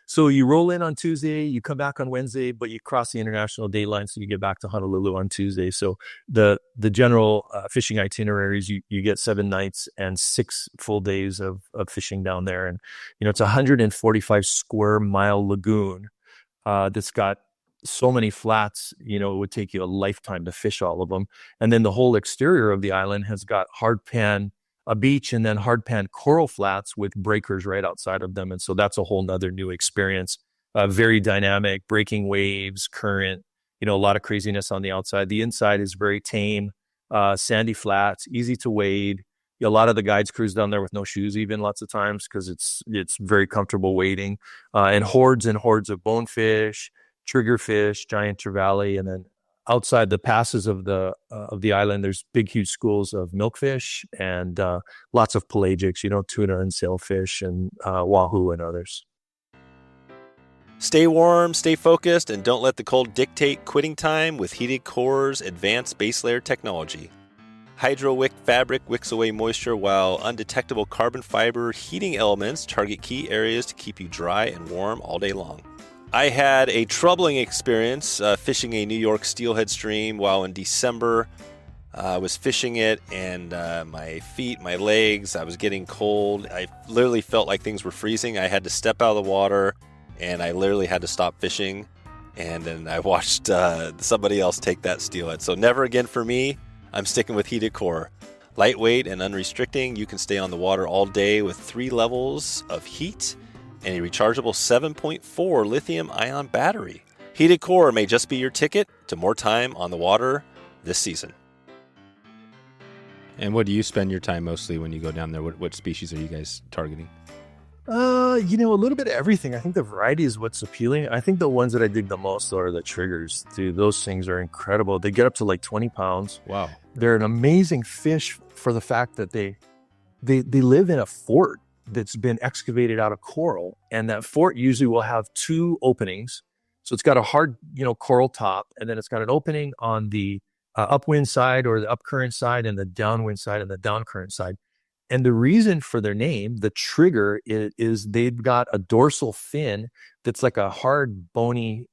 Speaker 2: So you roll in on Tuesday, you come back on Wednesday, but you cross the international date line, so you get back to Honolulu on Tuesday. So the general fishing itineraries, you get 7 nights and 6 full days of fishing down there, and it's a 145 square mile lagoon that's got so many flats. It would take you a lifetime to fish all of them, and then the whole exterior of the island has got a beach and then hardpan coral flats with breakers right outside of them. And so that's a whole nother new experience. Very dynamic, breaking waves, current, a lot of craziness on the outside. The inside is very tame, sandy flats, easy to wade. A lot of the guides cruise down there with no shoes even lots of times because it's very comfortable wading. And hordes of bonefish, triggerfish, giant trevally, and then outside the passes of the island, there's big, huge schools of milkfish and lots of pelagics, tuna and sailfish and wahoo and others.
Speaker 1: Stay warm, stay focused, and don't let the cold dictate quitting time with Heated Core's advanced base layer technology. HydroWick fabric wicks away moisture while undetectable carbon fiber heating elements target key areas to keep you dry and warm all day long. I had a troubling experience fishing a New York steelhead stream while in December. I was fishing it, and my feet, my legs, I was getting cold. I literally felt like things were freezing. I had to step out of the water, and I literally had to stop fishing. And then I watched somebody else take that steelhead. So never again for me. I'm sticking with Heated Core. Lightweight and unrestricting, you can stay on the water all day with 3 levels of heat and a rechargeable 7.4 lithium-ion battery. Heated Core may just be your ticket to more time on the water this season. And what do you spend your time mostly when you go down there? What species are you guys targeting?
Speaker 2: A little bit of everything. I think the variety is what's appealing. I think the ones that I dig the most are the triggers. Dude, those things are incredible. They get up to like 20 pounds.
Speaker 1: Wow.
Speaker 2: They're an amazing fish for the fact that they live in a fort that's been excavated out of coral, and that fort usually will have 2 openings. So it's got a hard, coral top, and then it's got an opening on the upwind side or the upcurrent side, and the downwind side and the downcurrent side. And the reason for their name, the trigger, is they've got a dorsal fin that's like a hard, bony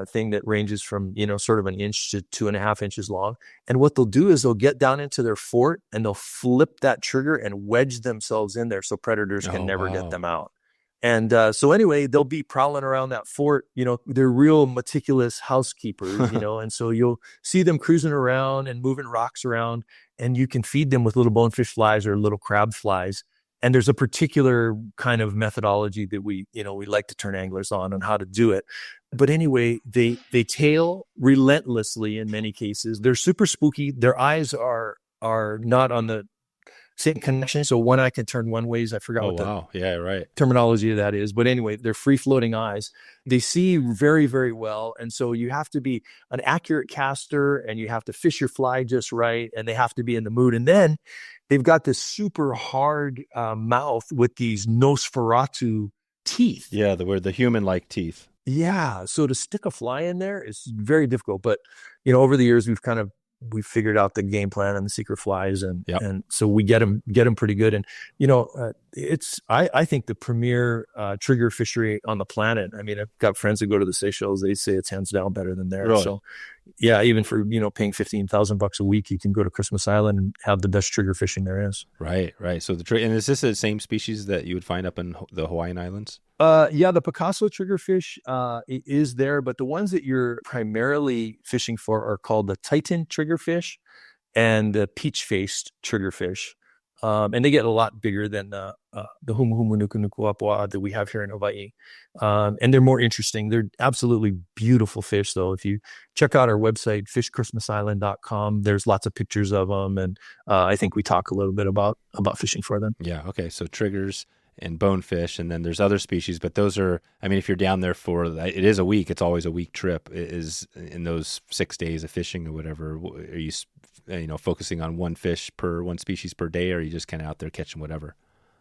Speaker 2: thing that ranges from, sort of an inch to 2.5 inches long. And what they'll do is they'll get down into their fort and they'll flip that trigger and wedge themselves in there so predators can never get them out. And so anyway, they'll be prowling around that fort. They're real meticulous housekeepers, and so you'll see them cruising around and moving rocks around, and you can feed them with little bonefish flies or little crab flies. And there's a particular kind of methodology that we like to turn anglers on how to do it. But anyway, they tail relentlessly in many cases. They're super spooky. Their eyes are not on the same connection. So one eye can turn one ways. I forgot what the terminology of that is. But anyway, they're free-floating eyes. They see very, very well. And so you have to be an accurate caster, and you have to fish your fly just right, and they have to be in the mood. And then they've got this super hard mouth with these Nosferatu teeth.
Speaker 1: Yeah, the human-like teeth.
Speaker 2: Yeah. So to stick a fly in there is very difficult. But, over the years, we've figured out the game plan and the secret flies, and so we get them pretty good. And it's I think the premier trigger fishery on the planet. I mean, I've got friends that go to the Seychelles. They say it's hands down better than there. Really? So yeah, even for paying $15,000 a week, you can go to Christmas Island and have the best trigger fishing there is.
Speaker 1: Right. So and is this the same species that you would find up in the Hawaiian Islands?
Speaker 2: Yeah, the Picasso triggerfish is there, but the ones that you're primarily fishing for are called the Titan triggerfish and the peach-faced triggerfish. And they get a lot bigger than the Humuhumunukunukuapua that we have here in Hawaii. And they're more interesting. They're absolutely beautiful fish, though. If you check out our website, fishchristmasisland.com, there's lots of pictures of them. And I think we talk a little bit about fishing for them.
Speaker 1: Yeah, okay. So triggers and bonefish, and then there's other species, but those are, I mean, if you're down there it is a week, it's always a week trip. Is in those 6 days of fishing or whatever, are you focusing on one species per day, or are you just kind of out there catching whatever?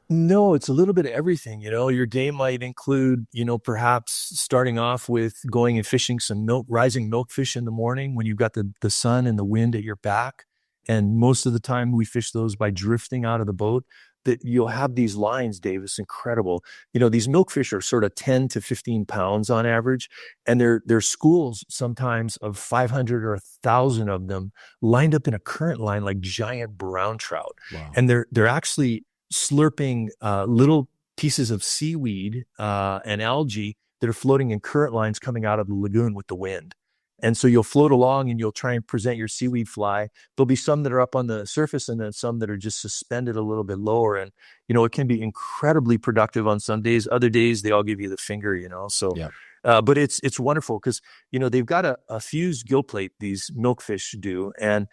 Speaker 2: No, it's a little bit of everything. Your day might include, perhaps starting off with going and fishing some rising milkfish in the morning when you've got the sun and the wind at your back. And most of the time we fish those by drifting out of the boat. That you'll have these lines, Dave. It's incredible. These milkfish are sort of 10 to 15 pounds on average. And they're schools sometimes of 500 or 1,000 of them lined up in a current line like giant brown trout.
Speaker 1: Wow.
Speaker 2: And they're actually slurping little pieces of seaweed and algae that are floating in current lines coming out of the lagoon with the wind. And so you'll float along and you'll try and present your seaweed fly. There'll be some that are up on the surface and then some that are just suspended a little bit lower. And, it can be incredibly productive on some days. Other days, they all give you the finger, So,
Speaker 1: Yeah.
Speaker 2: but it's wonderful because, they've got a fused gill plate, these milkfish do, and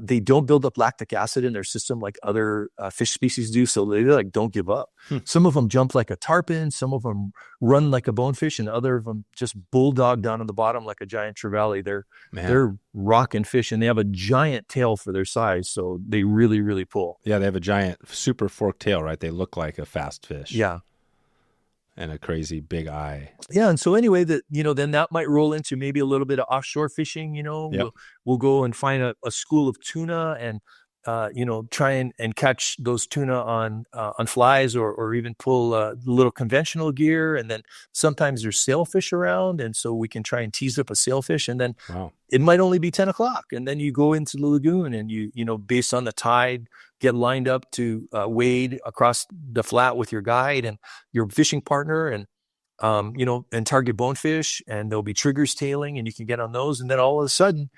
Speaker 2: they don't build up lactic acid in their system like other fish species do. So they don't give up. Some of them jump like a tarpon. Some of them run like a bonefish, and other of them just bulldog down on the bottom like a giant trevally. They're rocking fish, and they have a giant tail for their size. So they really, really pull.
Speaker 1: Yeah, they have a giant super forked tail, right? They look like a fast fish.
Speaker 2: Yeah.
Speaker 1: And a crazy big eye.
Speaker 2: Yeah. And so anyway, then that might roll into maybe a little bit of offshore fishing.
Speaker 1: Yep.
Speaker 2: We'll go and find a school of tuna and, try and catch those tuna on flies or even pull little conventional gear. And then sometimes there's sailfish around. And so we can try and tease up a sailfish. And then it might only be 10 o'clock. And then you go into the lagoon and based on the tide, get lined up to wade across the flat with your guide and your fishing partner and target bonefish, and there'll be triggers tailing and you can get on those. And then all of a sudden,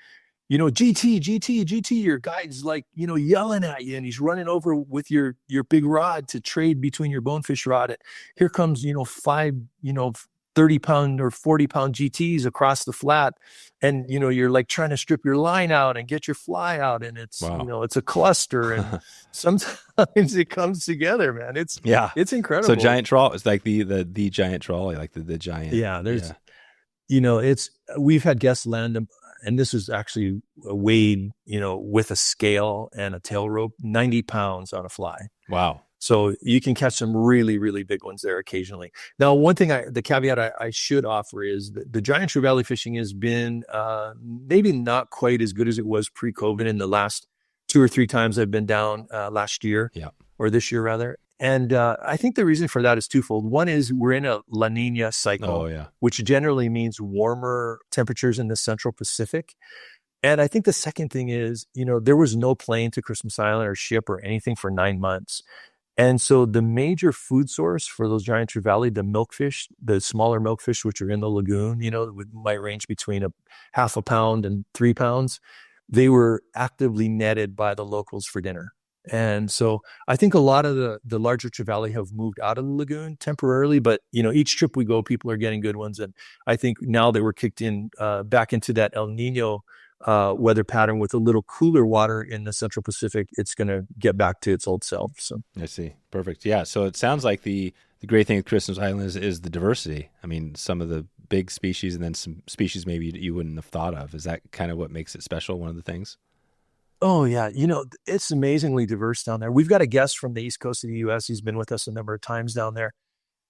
Speaker 2: GT, your guide's yelling at you and he's running over with your big rod to trade between your bonefish rod. And here comes, 30-pound or 40-pound GTs across the flat. And, you're trying to strip your line out and get your fly out. And it's, it's a cluster. And sometimes it comes together, man. It's incredible.
Speaker 1: So giant trawl is like the giant trawl, like the giant.
Speaker 2: Yeah. We've had guests land them. And this is actually a wade, with a scale and a tail rope, 90 pounds on a fly.
Speaker 1: Wow.
Speaker 2: So you can catch some really, really big ones there occasionally. Now, one thing, the caveat I should offer is that the giant trevally fishing has been maybe not quite as good as it was pre-COVID in the last 2 or 3 times I've been down last year, or this year rather. And I think the reason for that is twofold. One is we're in a La Nina cycle, which generally means warmer temperatures in the Central Pacific. And I think the second thing is, there was no plane to Christmas Island or ship or anything for 9 months. And so the major food source for those giant trevally, the milkfish, the smaller milkfish, which are in the lagoon, might range between a half a pound and 3 pounds. They were actively netted by the locals for dinner. And so I think a lot of the larger trevally have moved out of the lagoon temporarily, but each trip we go, people are getting good ones. And I think now they were kicked in back into that El Nino weather pattern with a little cooler water in the Central Pacific, it's going to get back to its old self. So
Speaker 1: I see. Perfect. Yeah. So it sounds like the great thing with Christmas Island is the diversity. I mean, some of the big species and then some species maybe you wouldn't have thought of. Is that kind of what makes it special? One of the things?
Speaker 2: Oh, yeah. It's amazingly diverse down there. We've got a guest from the East Coast of the U.S. He's been with us a number of times down there.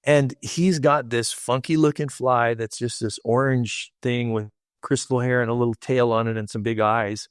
Speaker 2: And he's got this funky looking fly that's just this orange thing with crystal hair and a little tail on it and some big eyes.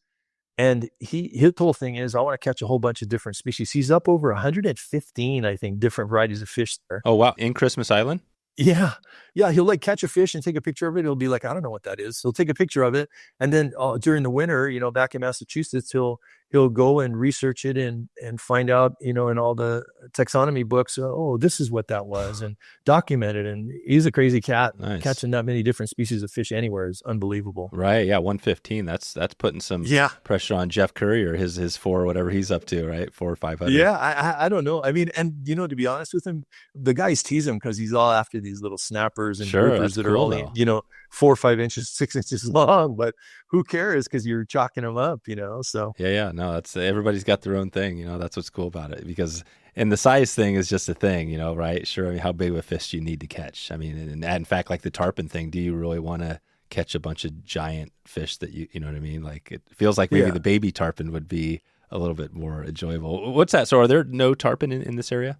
Speaker 2: And his whole thing is, I want to catch a whole bunch of different species. He's up over 115, I think, different varieties of fish there.
Speaker 1: Oh, wow. In Christmas Island?
Speaker 2: Yeah. Yeah. He'll catch a fish and take a picture of it. He'll be like, I don't know what that is. He'll take a picture of it. And then during the winter, back in Massachusetts, he'll go and research it and find out, in all the taxonomy books, this is what that was, and document it. And he's a crazy cat.
Speaker 1: Nice.
Speaker 2: Catching that many different species of fish anywhere is unbelievable.
Speaker 1: Right. Yeah. 115. That's putting some pressure on Jeff Curry or his 4 or whatever he's up to, right? 400 or 500.
Speaker 2: Yeah. I don't know. I mean, and to be honest with him, the guys tease him because he's all after these little snappers and groupers that are only, 4 or 5 inches, 6 inches long, but who cares? Because you're chalking them up, so.
Speaker 1: Yeah. No, that's, everybody's got their own thing, that's what's cool about it, because, and the size thing is just a thing, right? Sure. I mean, how big of a fish do you need to catch? I mean, and in fact, like the tarpon thing, do you really want to catch a bunch of giant fish that you know what I mean? Like, it feels like maybe the baby tarpon would be a little bit more enjoyable. What's that? So are there no tarpon in this area?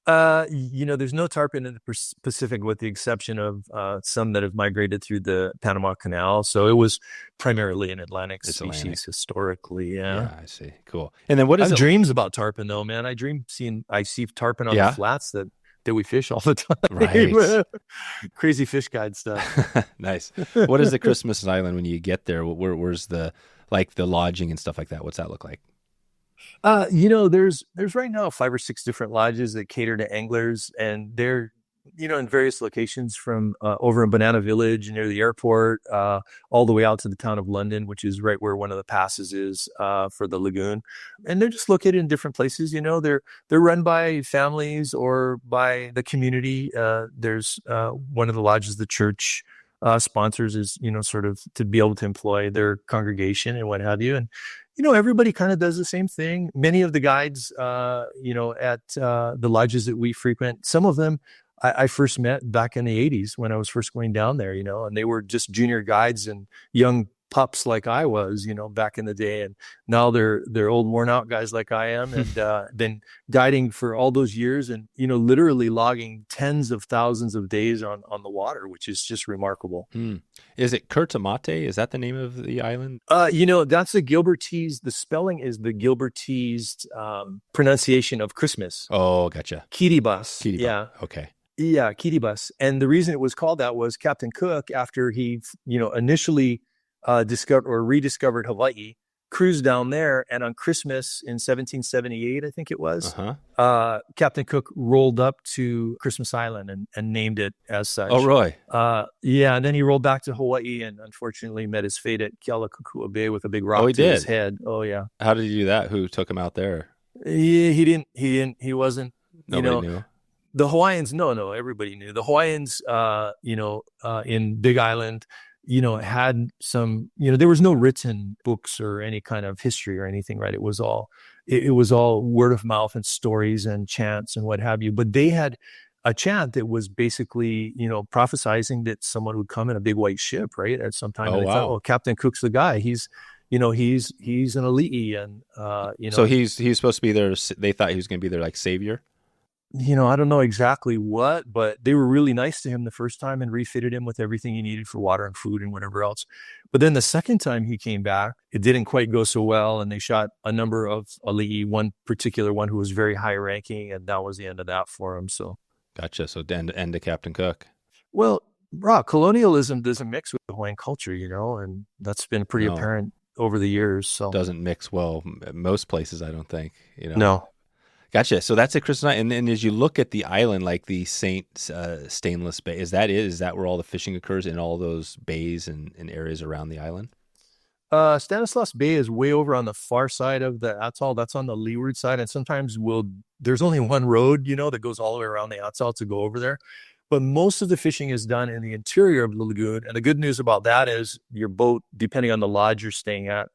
Speaker 2: There's no tarpon in the Pacific with the exception of some that have migrated through the Panama Canal. So it was primarily an Atlantic
Speaker 1: It's
Speaker 2: species
Speaker 1: Atlantic.
Speaker 2: historically. Yeah.
Speaker 1: Yeah, I see. Cool. And then what
Speaker 2: I
Speaker 1: is
Speaker 2: have
Speaker 1: it?
Speaker 2: dreams about tarpon though, man. I see tarpon on the
Speaker 1: Yeah,
Speaker 2: flats that we fish all the
Speaker 1: right.
Speaker 2: time. Crazy fish guide stuff.
Speaker 1: Nice. What is the Christmas Island when you get there? Where's the like the lodging and stuff like that? What's that look like?
Speaker 2: There's right now 5 or 6 different lodges that cater to anglers, and they're in various locations from over in Banana Village near the airport, all the way out to the town of London, which is right where one of the passes is for the lagoon. And they're just located in different places. They're run by families or by the community. There's one of the lodges the church sponsors is sort of to be able to employ their congregation and what have you. And everybody kind of does the same thing. Many of the guides, at the lodges that we frequent, some of them I first met back in the 80s when I was first going down there, and they were just junior guides and young pups like I was, back in the day. And now they're old, worn out guys like I am, and been guiding for all those years and, literally logging tens of thousands of days on the water, which is just remarkable.
Speaker 1: Is it Kurtamate? Is that the name of the island?
Speaker 2: That's the Gilbertese. The spelling is the Gilbertese pronunciation of Christmas.
Speaker 1: Oh, gotcha.
Speaker 2: Kiribati.
Speaker 1: Kiribati.
Speaker 2: Yeah.
Speaker 1: Okay.
Speaker 2: Yeah, Kiribati. And the reason it was called that was Captain Cook, after he, initially discovered or rediscovered Hawaii, cruised down there, and on Christmas in 1778, I think it was, Captain Cook rolled up to Christmas Island and named it as such.
Speaker 1: Oh, really?
Speaker 2: And then he rolled back to Hawaii and unfortunately met his fate at Kealakekua Bay with a big rock to his head. Oh, yeah.
Speaker 1: How did he do that? Who took him out there?
Speaker 2: He didn't. He wasn't.
Speaker 1: Nobody knew.
Speaker 2: The Hawaiians, no, everybody knew. The Hawaiians, in Big Island, had some, there was no written books or any kind of history or anything, right? It was all word of mouth and stories and chants and what have you. But they had a chant that was basically, prophesizing that someone would come in a big white ship, right? At some time.
Speaker 1: Oh,
Speaker 2: and they thought, Captain Cook's the guy. He's an ali'i, and
Speaker 1: So he's supposed to be there. They thought he was going to be their like savior.
Speaker 2: I don't know exactly what, but they were really nice to him the first time and refitted him with everything he needed for water and food and whatever else. But then the second time he came back, it didn't quite go so well. And they shot a number of ali'i, one particular one who was very high ranking. And that was the end of that for him. So.
Speaker 1: Gotcha. So end to Captain Cook.
Speaker 2: Well, colonialism doesn't mix with Hawaiian culture, and that's been pretty apparent over the years. So
Speaker 1: doesn't mix well most places, I don't think.
Speaker 2: No.
Speaker 1: Gotcha. So that's at Christmas Island. And then as you look at the island, like the Stainless Bay, is that where all the fishing occurs in all those bays and areas around the island?
Speaker 2: Stanislaus Bay is way over on the far side of the atoll. That's on the leeward side. And sometimes there's only one road, that goes all the way around the atoll to go over there. But most of the fishing is done in the interior of the lagoon. And the good news about that is your boat, depending on the lodge you're staying at,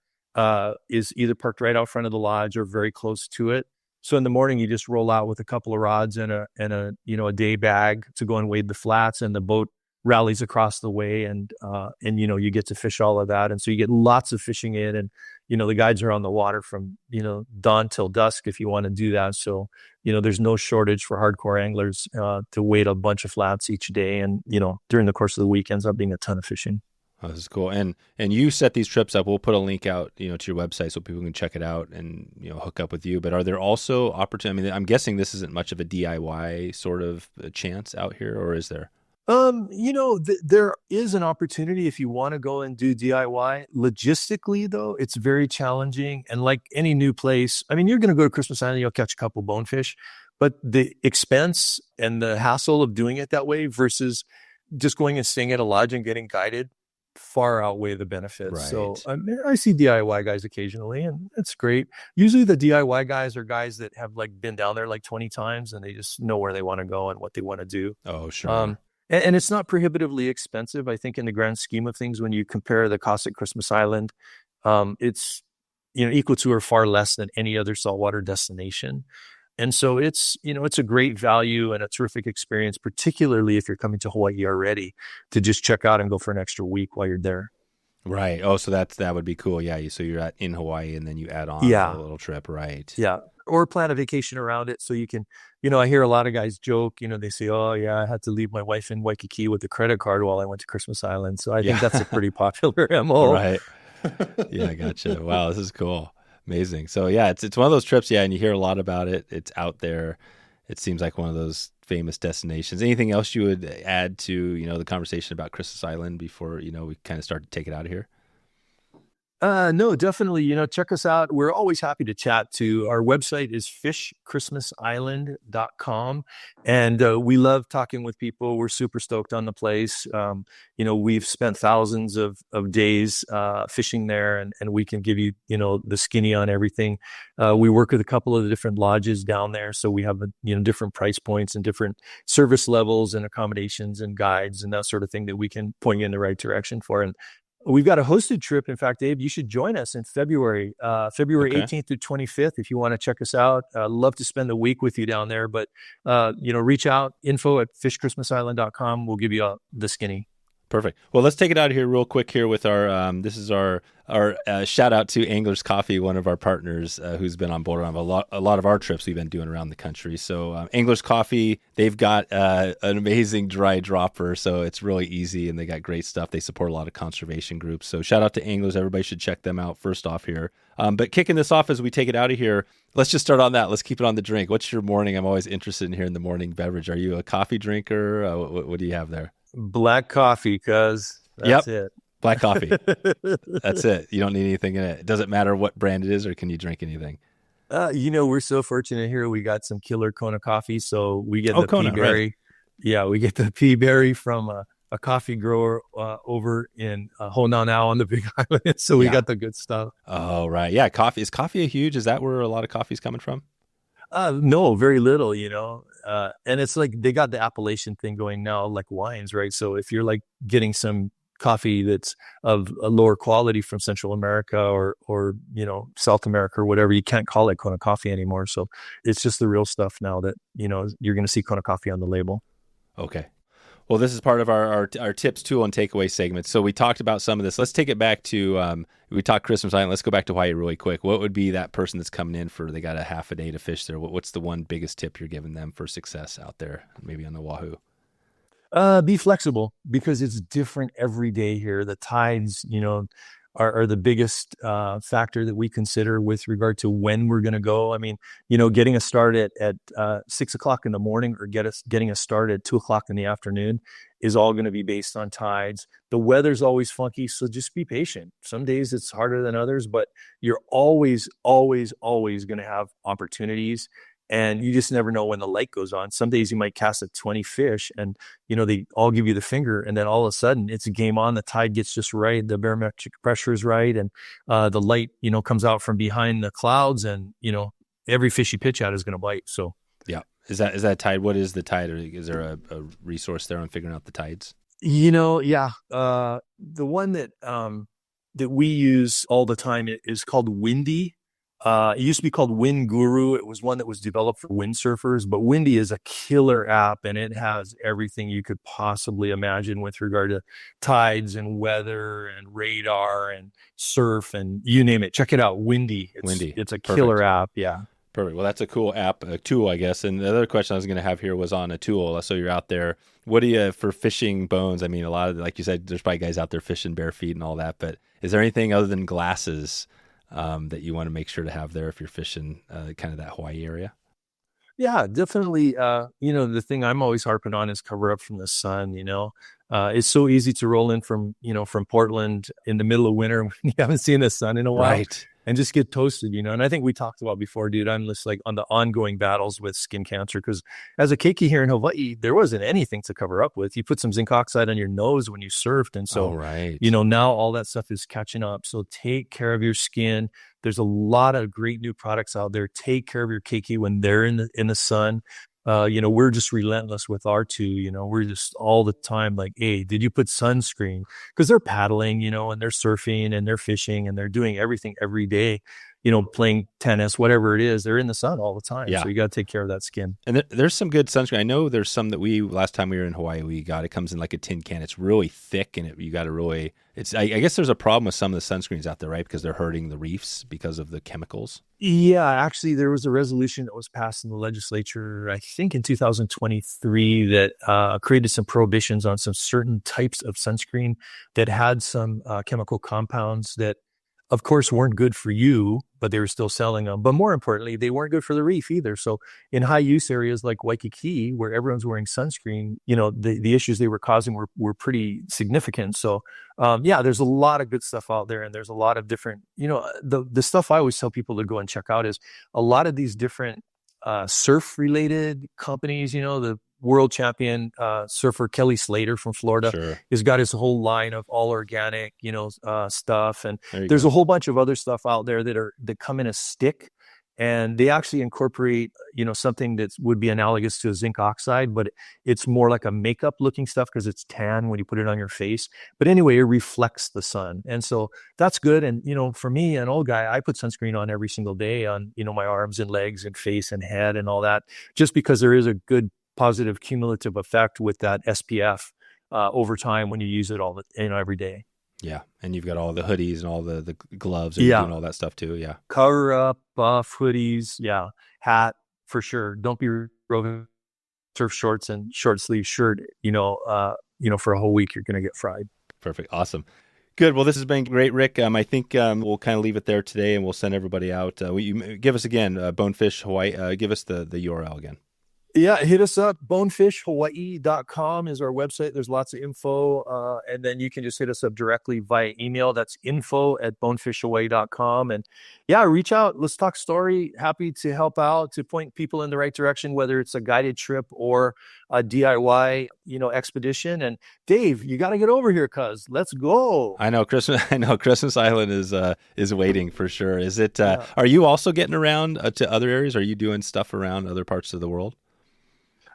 Speaker 2: is either parked right out front of the lodge or very close to it. So in the morning, you just roll out with a couple of rods and a day bag to go and wade the flats, and the boat rallies across the way, and you get to fish all of that. And so you get lots of fishing in, and the guides are on the water from dawn till dusk if you want to do that. So there's no shortage for hardcore anglers to wade a bunch of flats each day, and during the course of the week ends up being a ton of fishing.
Speaker 1: Oh, this is cool. And you set these trips up. We'll put a link out, to your website so people can check it out and, hook up with you. But are there also opportunities? I mean, I'm guessing this isn't much of a DIY sort of a chance out here, or is there?
Speaker 2: There is an opportunity if you want to go and do DIY. Logistically, though, it's very challenging. And like any new place, I mean, you're going to go to Christmas Island, you'll catch a couple bonefish, but the expense and the hassle of doing it that way versus just going and staying at a lodge and getting guided far outweigh the benefits.
Speaker 1: Right.
Speaker 2: So I see DIY guys occasionally, and it's great. Usually the DIY guys are guys that have like been down there like 20 times and they just know where they want to go and what they want to do.
Speaker 1: Oh, sure.
Speaker 2: And it's not prohibitively expensive. I think in the grand scheme of things, when you compare the cost at Christmas Island, it's equal to or far less than any other saltwater destination. And so it's a great value and a terrific experience, particularly if you're coming to Hawaii already, to just check out and go for an extra week while you're there.
Speaker 1: Right. Oh, so that would be cool. Yeah. So you're in Hawaii and then you add on a little trip. Right.
Speaker 2: Yeah. or plan a vacation around it so you can, I hear a lot of guys joke, they say, oh yeah, I had to leave my wife in Waikiki with a credit card while I went to Christmas Island. So I think that's a
Speaker 1: Yeah.
Speaker 2: pretty popular MO.
Speaker 1: Right. Yeah, I gotcha. Wow, this is cool. Amazing. So yeah, it's one of those trips, yeah, and you hear a lot about it. It's out there. It seems like one of those famous destinations. Anything else you would add to, the conversation about Christmas Island before, we kind of start to take it out of here?
Speaker 2: No, definitely. Check us out. We're always happy to chat too. Our website is fishchristmasisland.com. And we love talking with people. We're super stoked on the place. We've spent thousands of days fishing there, and we can give you, the skinny on everything. We work with a couple of the different lodges down there. So we have, different price points and different service levels and accommodations and guides and that sort of thing that we can point you in the right direction for. And we've got a hosted trip. In fact, Dave, you should join us in February, February
Speaker 1: Okay.
Speaker 2: 18th through 25th. If you want to check us out, love to spend the week with you down there, but, reach out, info@fishchristmasisland.com. We'll give you the skinny.
Speaker 1: Perfect. Well, let's take it out of here real quick here with our, this is our shout out to Anglers Coffee, one of our partners who's been on board on a lot of our trips we've been doing around the country. So Anglers Coffee, they've got an amazing dry dropper, so it's really easy, and they got great stuff. They support a lot of conservation groups. So shout out to Anglers. Everybody should check them out first off here. But kicking this off as we take it out of here, let's just start on that. Let's keep it on the drink. What's your morning? I'm always interested in hearing the morning beverage. Are you a coffee drinker? What do you have there?
Speaker 2: Black coffee, cuz that's it.
Speaker 1: Black coffee. That's it. You don't need anything in it. Does it matter what brand it is, or can you drink anything?
Speaker 2: We're so fortunate here. We got some killer Kona coffee. So we get the
Speaker 1: Kona,
Speaker 2: pea berry.
Speaker 1: right.
Speaker 2: Yeah, we get the pea berry from a coffee grower over in Honanao on the Big Island. So we got the good stuff.
Speaker 1: Oh, right. Yeah. Coffee. Is coffee a huge? Is that where a lot of coffee is coming from?
Speaker 2: No, very little, and it's like they got the appellation thing going now, like wines, right? So if you're like getting some coffee that's of a lower quality from Central America or South America or whatever, you can't call it Kona coffee anymore. So it's just the real stuff now that, you're going to see Kona coffee on the label.
Speaker 1: Okay. Well, this is part of our tips, tool, and takeaway segment. So we talked about some of this. Let's take it back to, we talked Christmas Island. Let's go back to Hawaii really quick. What would be that person that's coming in they got a half a day to fish there? What's the one biggest tip you're giving them for success out there, maybe on Oahu?
Speaker 2: Be flexible because it's different every day here. The tides, are the biggest factor that we consider with regard to when we're going to go. I mean, getting a start at 6 o'clock in the morning or getting a start at 2 o'clock in the afternoon is all going to be based on tides. The weather's always funky, so just be patient. Some days it's harder than others, but you're always, always, always going to have opportunities. And you just never know when the light goes on. Some days you might cast at 20 fish and, they all give you the finger. And then all of a sudden it's a game on. The tide gets just right. The barometric pressure is right. And the light, comes out from behind the clouds. And, every fish you pitch at is going to bite. So,
Speaker 1: yeah. Is that tide? What is the tide? Or is there a resource there on figuring out the tides?
Speaker 2: Yeah. The one that we use all the time is called Windy. It used to be called Wind Guru. It was one that was developed for windsurfers, but Windy is a killer app and it has everything you could possibly imagine with regard to tides and weather and radar and surf and you name it. Check it out. Windy. It's a killer app. Yeah.
Speaker 1: Perfect. Well, that's a cool app, a tool, I guess. And the other question I was going to have here was on a tool. So you're out there. What do you, for fishing bones? I mean, a lot of, like you said, there's probably guys out there fishing bare feet and all that, but is there anything other than glasses that you want to make sure to have there if you're fishing kind of that Hawaii area?
Speaker 2: Yeah, definitely. The thing I'm always harping on is cover up from the sun. It's so easy to roll in from Portland in the middle of winter when you haven't seen the sun in a while.
Speaker 1: Right.
Speaker 2: And just get toasted, and I think we talked about before, dude, I'm just like on the ongoing battles with skin cancer because as a keiki here in Hawaii, there wasn't anything to cover up with. You put some zinc oxide on your nose when you surfed. And so, now all that stuff is catching up. So take care of your skin. There's a lot of great new products out there. Take care of your keiki when they're in the sun. We're just relentless with our two, we're just all the time like, hey, did you put sunscreen? Because they're paddling, and they're surfing and they're fishing and they're doing everything every day. playing tennis, whatever it is, they're in the sun all the time.
Speaker 1: Yeah.
Speaker 2: So you got to take care of that skin.
Speaker 1: And there's some good sunscreen. I know there's some that last time we were in Hawaii, it comes in like a tin can. It's really thick and you got to really, I guess there's a problem with some of the sunscreens out there, right? Because they're hurting the reefs because of the chemicals.
Speaker 2: Yeah, actually, there was a resolution that was passed in the legislature, I think in 2023, that created some prohibitions on some certain types of sunscreen that had some chemical compounds that, of course, weren't good for you, but they were still selling them. But more importantly, they weren't good for the reef either. So in high use areas like Waikiki, where everyone's wearing sunscreen, the issues they were causing were pretty significant. So there's a lot of good stuff out there, and there's a lot of different, the stuff I always tell people to go and check out is a lot of these different surf related companies, the world champion surfer Kelly Slater from Florida
Speaker 1: Sure.
Speaker 2: has got his whole line of all organic, stuff. And
Speaker 1: There's
Speaker 2: a whole bunch of other stuff out there that come in a stick, and they actually incorporate, something that would be analogous to a zinc oxide, but it's more like a makeup looking stuff because it's tan when you put it on your face. But anyway, it reflects the sun. And so that's good. And, for me, an old guy, I put sunscreen on every single day on, my arms and legs and face and head and all that, just because there is a good positive cumulative effect with that SPF over time when you use it every day.
Speaker 1: Yeah, and you've got all the hoodies and all the gloves and you're doing all that stuff too. Yeah,
Speaker 2: cover up, buff, hoodies, hat for sure. Don't be roving surf shorts and short sleeve shirt. For a whole week you're going to get fried.
Speaker 1: Perfect, awesome. Good. Well, this has been great, Rick. I think we'll kind of leave it there today, and we'll send everybody out. Will you give us again, Bonefish Hawaii? Give us the URL again.
Speaker 2: Yeah, hit us up. Bonefishhawaii.com is our website. There's lots of info. And then you can just hit us up directly via email. That's info@bonefishhawaii.com. And reach out. Let's talk story. Happy to help out, to point people in the right direction, whether it's a guided trip or a DIY, expedition. And Dave, you got to get over here, cuz let's go.
Speaker 1: I know Christmas Island is waiting for sure. Is it, are you also getting around to other areas? Are you doing stuff around other parts of the world?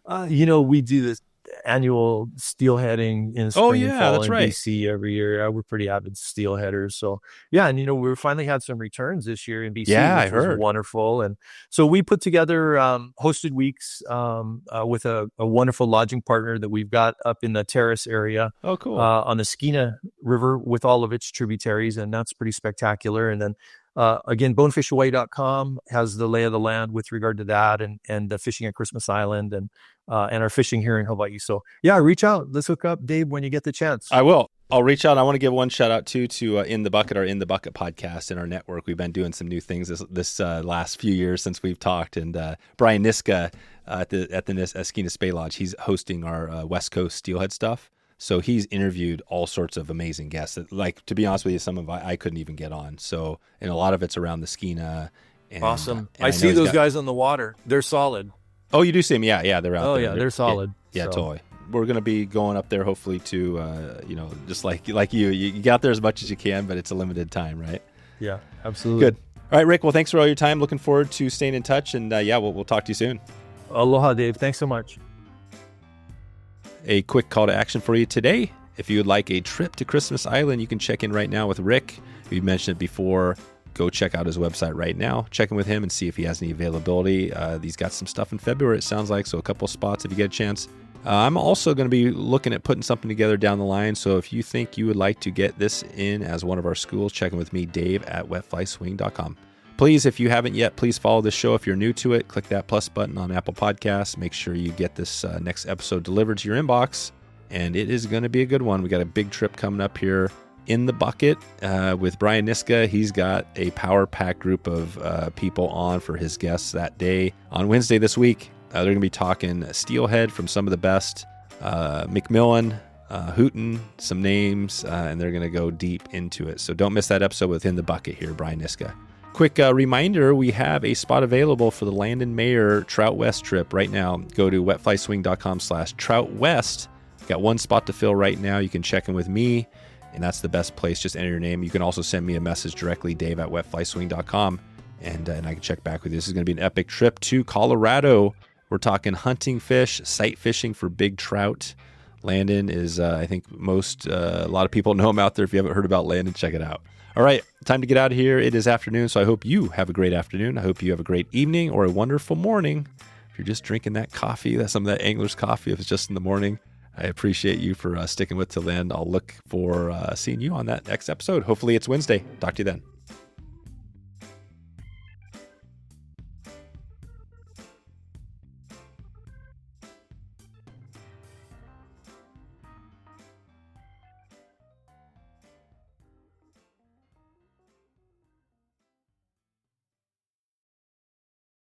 Speaker 2: We do this annual steelheading in spring and fall in BC every year. We're pretty avid steelheaders. So, and, we finally had some returns this year in BC, which was wonderful. And so we put together hosted weeks with a wonderful lodging partner that we've got up in the Terrace area.
Speaker 1: Oh, cool.
Speaker 2: On the Skeena River with all of its tributaries. And that's pretty spectacular. And then again, bonefishhawaii.com has the lay of the land with regard to that and the fishing at Christmas Island and our fishing here in Hawaii. So reach out. Let's hook up, Dave, when you get the chance.
Speaker 1: I will. I'll reach out. I want to give one shout out too to In the Bucket, our In the Bucket podcast in our network. We've been doing some new things this last few years since we've talked. And Brian Niska at the Skeena Spay Lodge, he's hosting our West Coast Steelhead stuff. So he's interviewed all sorts of amazing guests that, like, to be honest with you, some of I couldn't even get on. So, and a lot of it's around the Skeena. And,
Speaker 2: awesome. I see those guys on the water. They're solid.
Speaker 1: Oh, you do see them? Yeah, they're out there.
Speaker 2: Oh, yeah, they're solid.
Speaker 1: Yeah, totally. We're going to be going up there hopefully to, just like you get out there as much as you can, but it's a limited time, right?
Speaker 2: Yeah, absolutely.
Speaker 1: Good. All right, Rick, well, thanks for all your time. Looking forward to staying in touch, and we'll talk to you soon.
Speaker 2: Aloha, Dave. Thanks so much.
Speaker 1: A quick call to action for you today. If you would like a trip to Christmas Island, you can check in right now with Rick. We mentioned it before. Go check out his website right now. Check in with him and see if he has any availability. He's got some stuff in February, it sounds like, so a couple spots if you get a chance. I'm also going to be looking at putting something together down the line, so if you think you would like to get this in as one of our schools, check in with me, Dave, at wetflyswing.com. Please, if you haven't yet, please follow this show. If you're new to it, click that plus button on Apple Podcasts. Make sure you get this next episode delivered to your inbox, and it is going to be a good one. We got a big trip coming up here in the bucket with Brian Niska. He's got a power pack group of people on for his guests that day. On Wednesday this week, they're going to be talking steelhead from some of the best, McMillan, Hooten, some names, and they're going to go deep into it. So don't miss that episode with In the Bucket here, Brian Niska. Quick reminder, we have a spot available for the Landon Mayer Trout West trip right now. Go to wetflyswing.com/troutwest. Got one spot to fill right now. You can check in with me, and that's the best place. Just enter your name. You can also send me a message directly, Dave at wetflyswing.com, and I can check back with you. This is going to be an epic trip to Colorado. We're talking hunting fish, sight fishing for big trout. Landon is, I think a lot of people know him out there. If you haven't heard about Landon, check it out. All right, Time to get out of here. It is afternoon, so I hope you have a great afternoon. I hope you have a great evening or a wonderful morning. If you're just drinking that coffee, that's some of that angler's coffee, if it's just in the morning, I appreciate you for sticking with till the end. I'll look for seeing you on that next episode. Hopefully it's Wednesday. Talk to you then.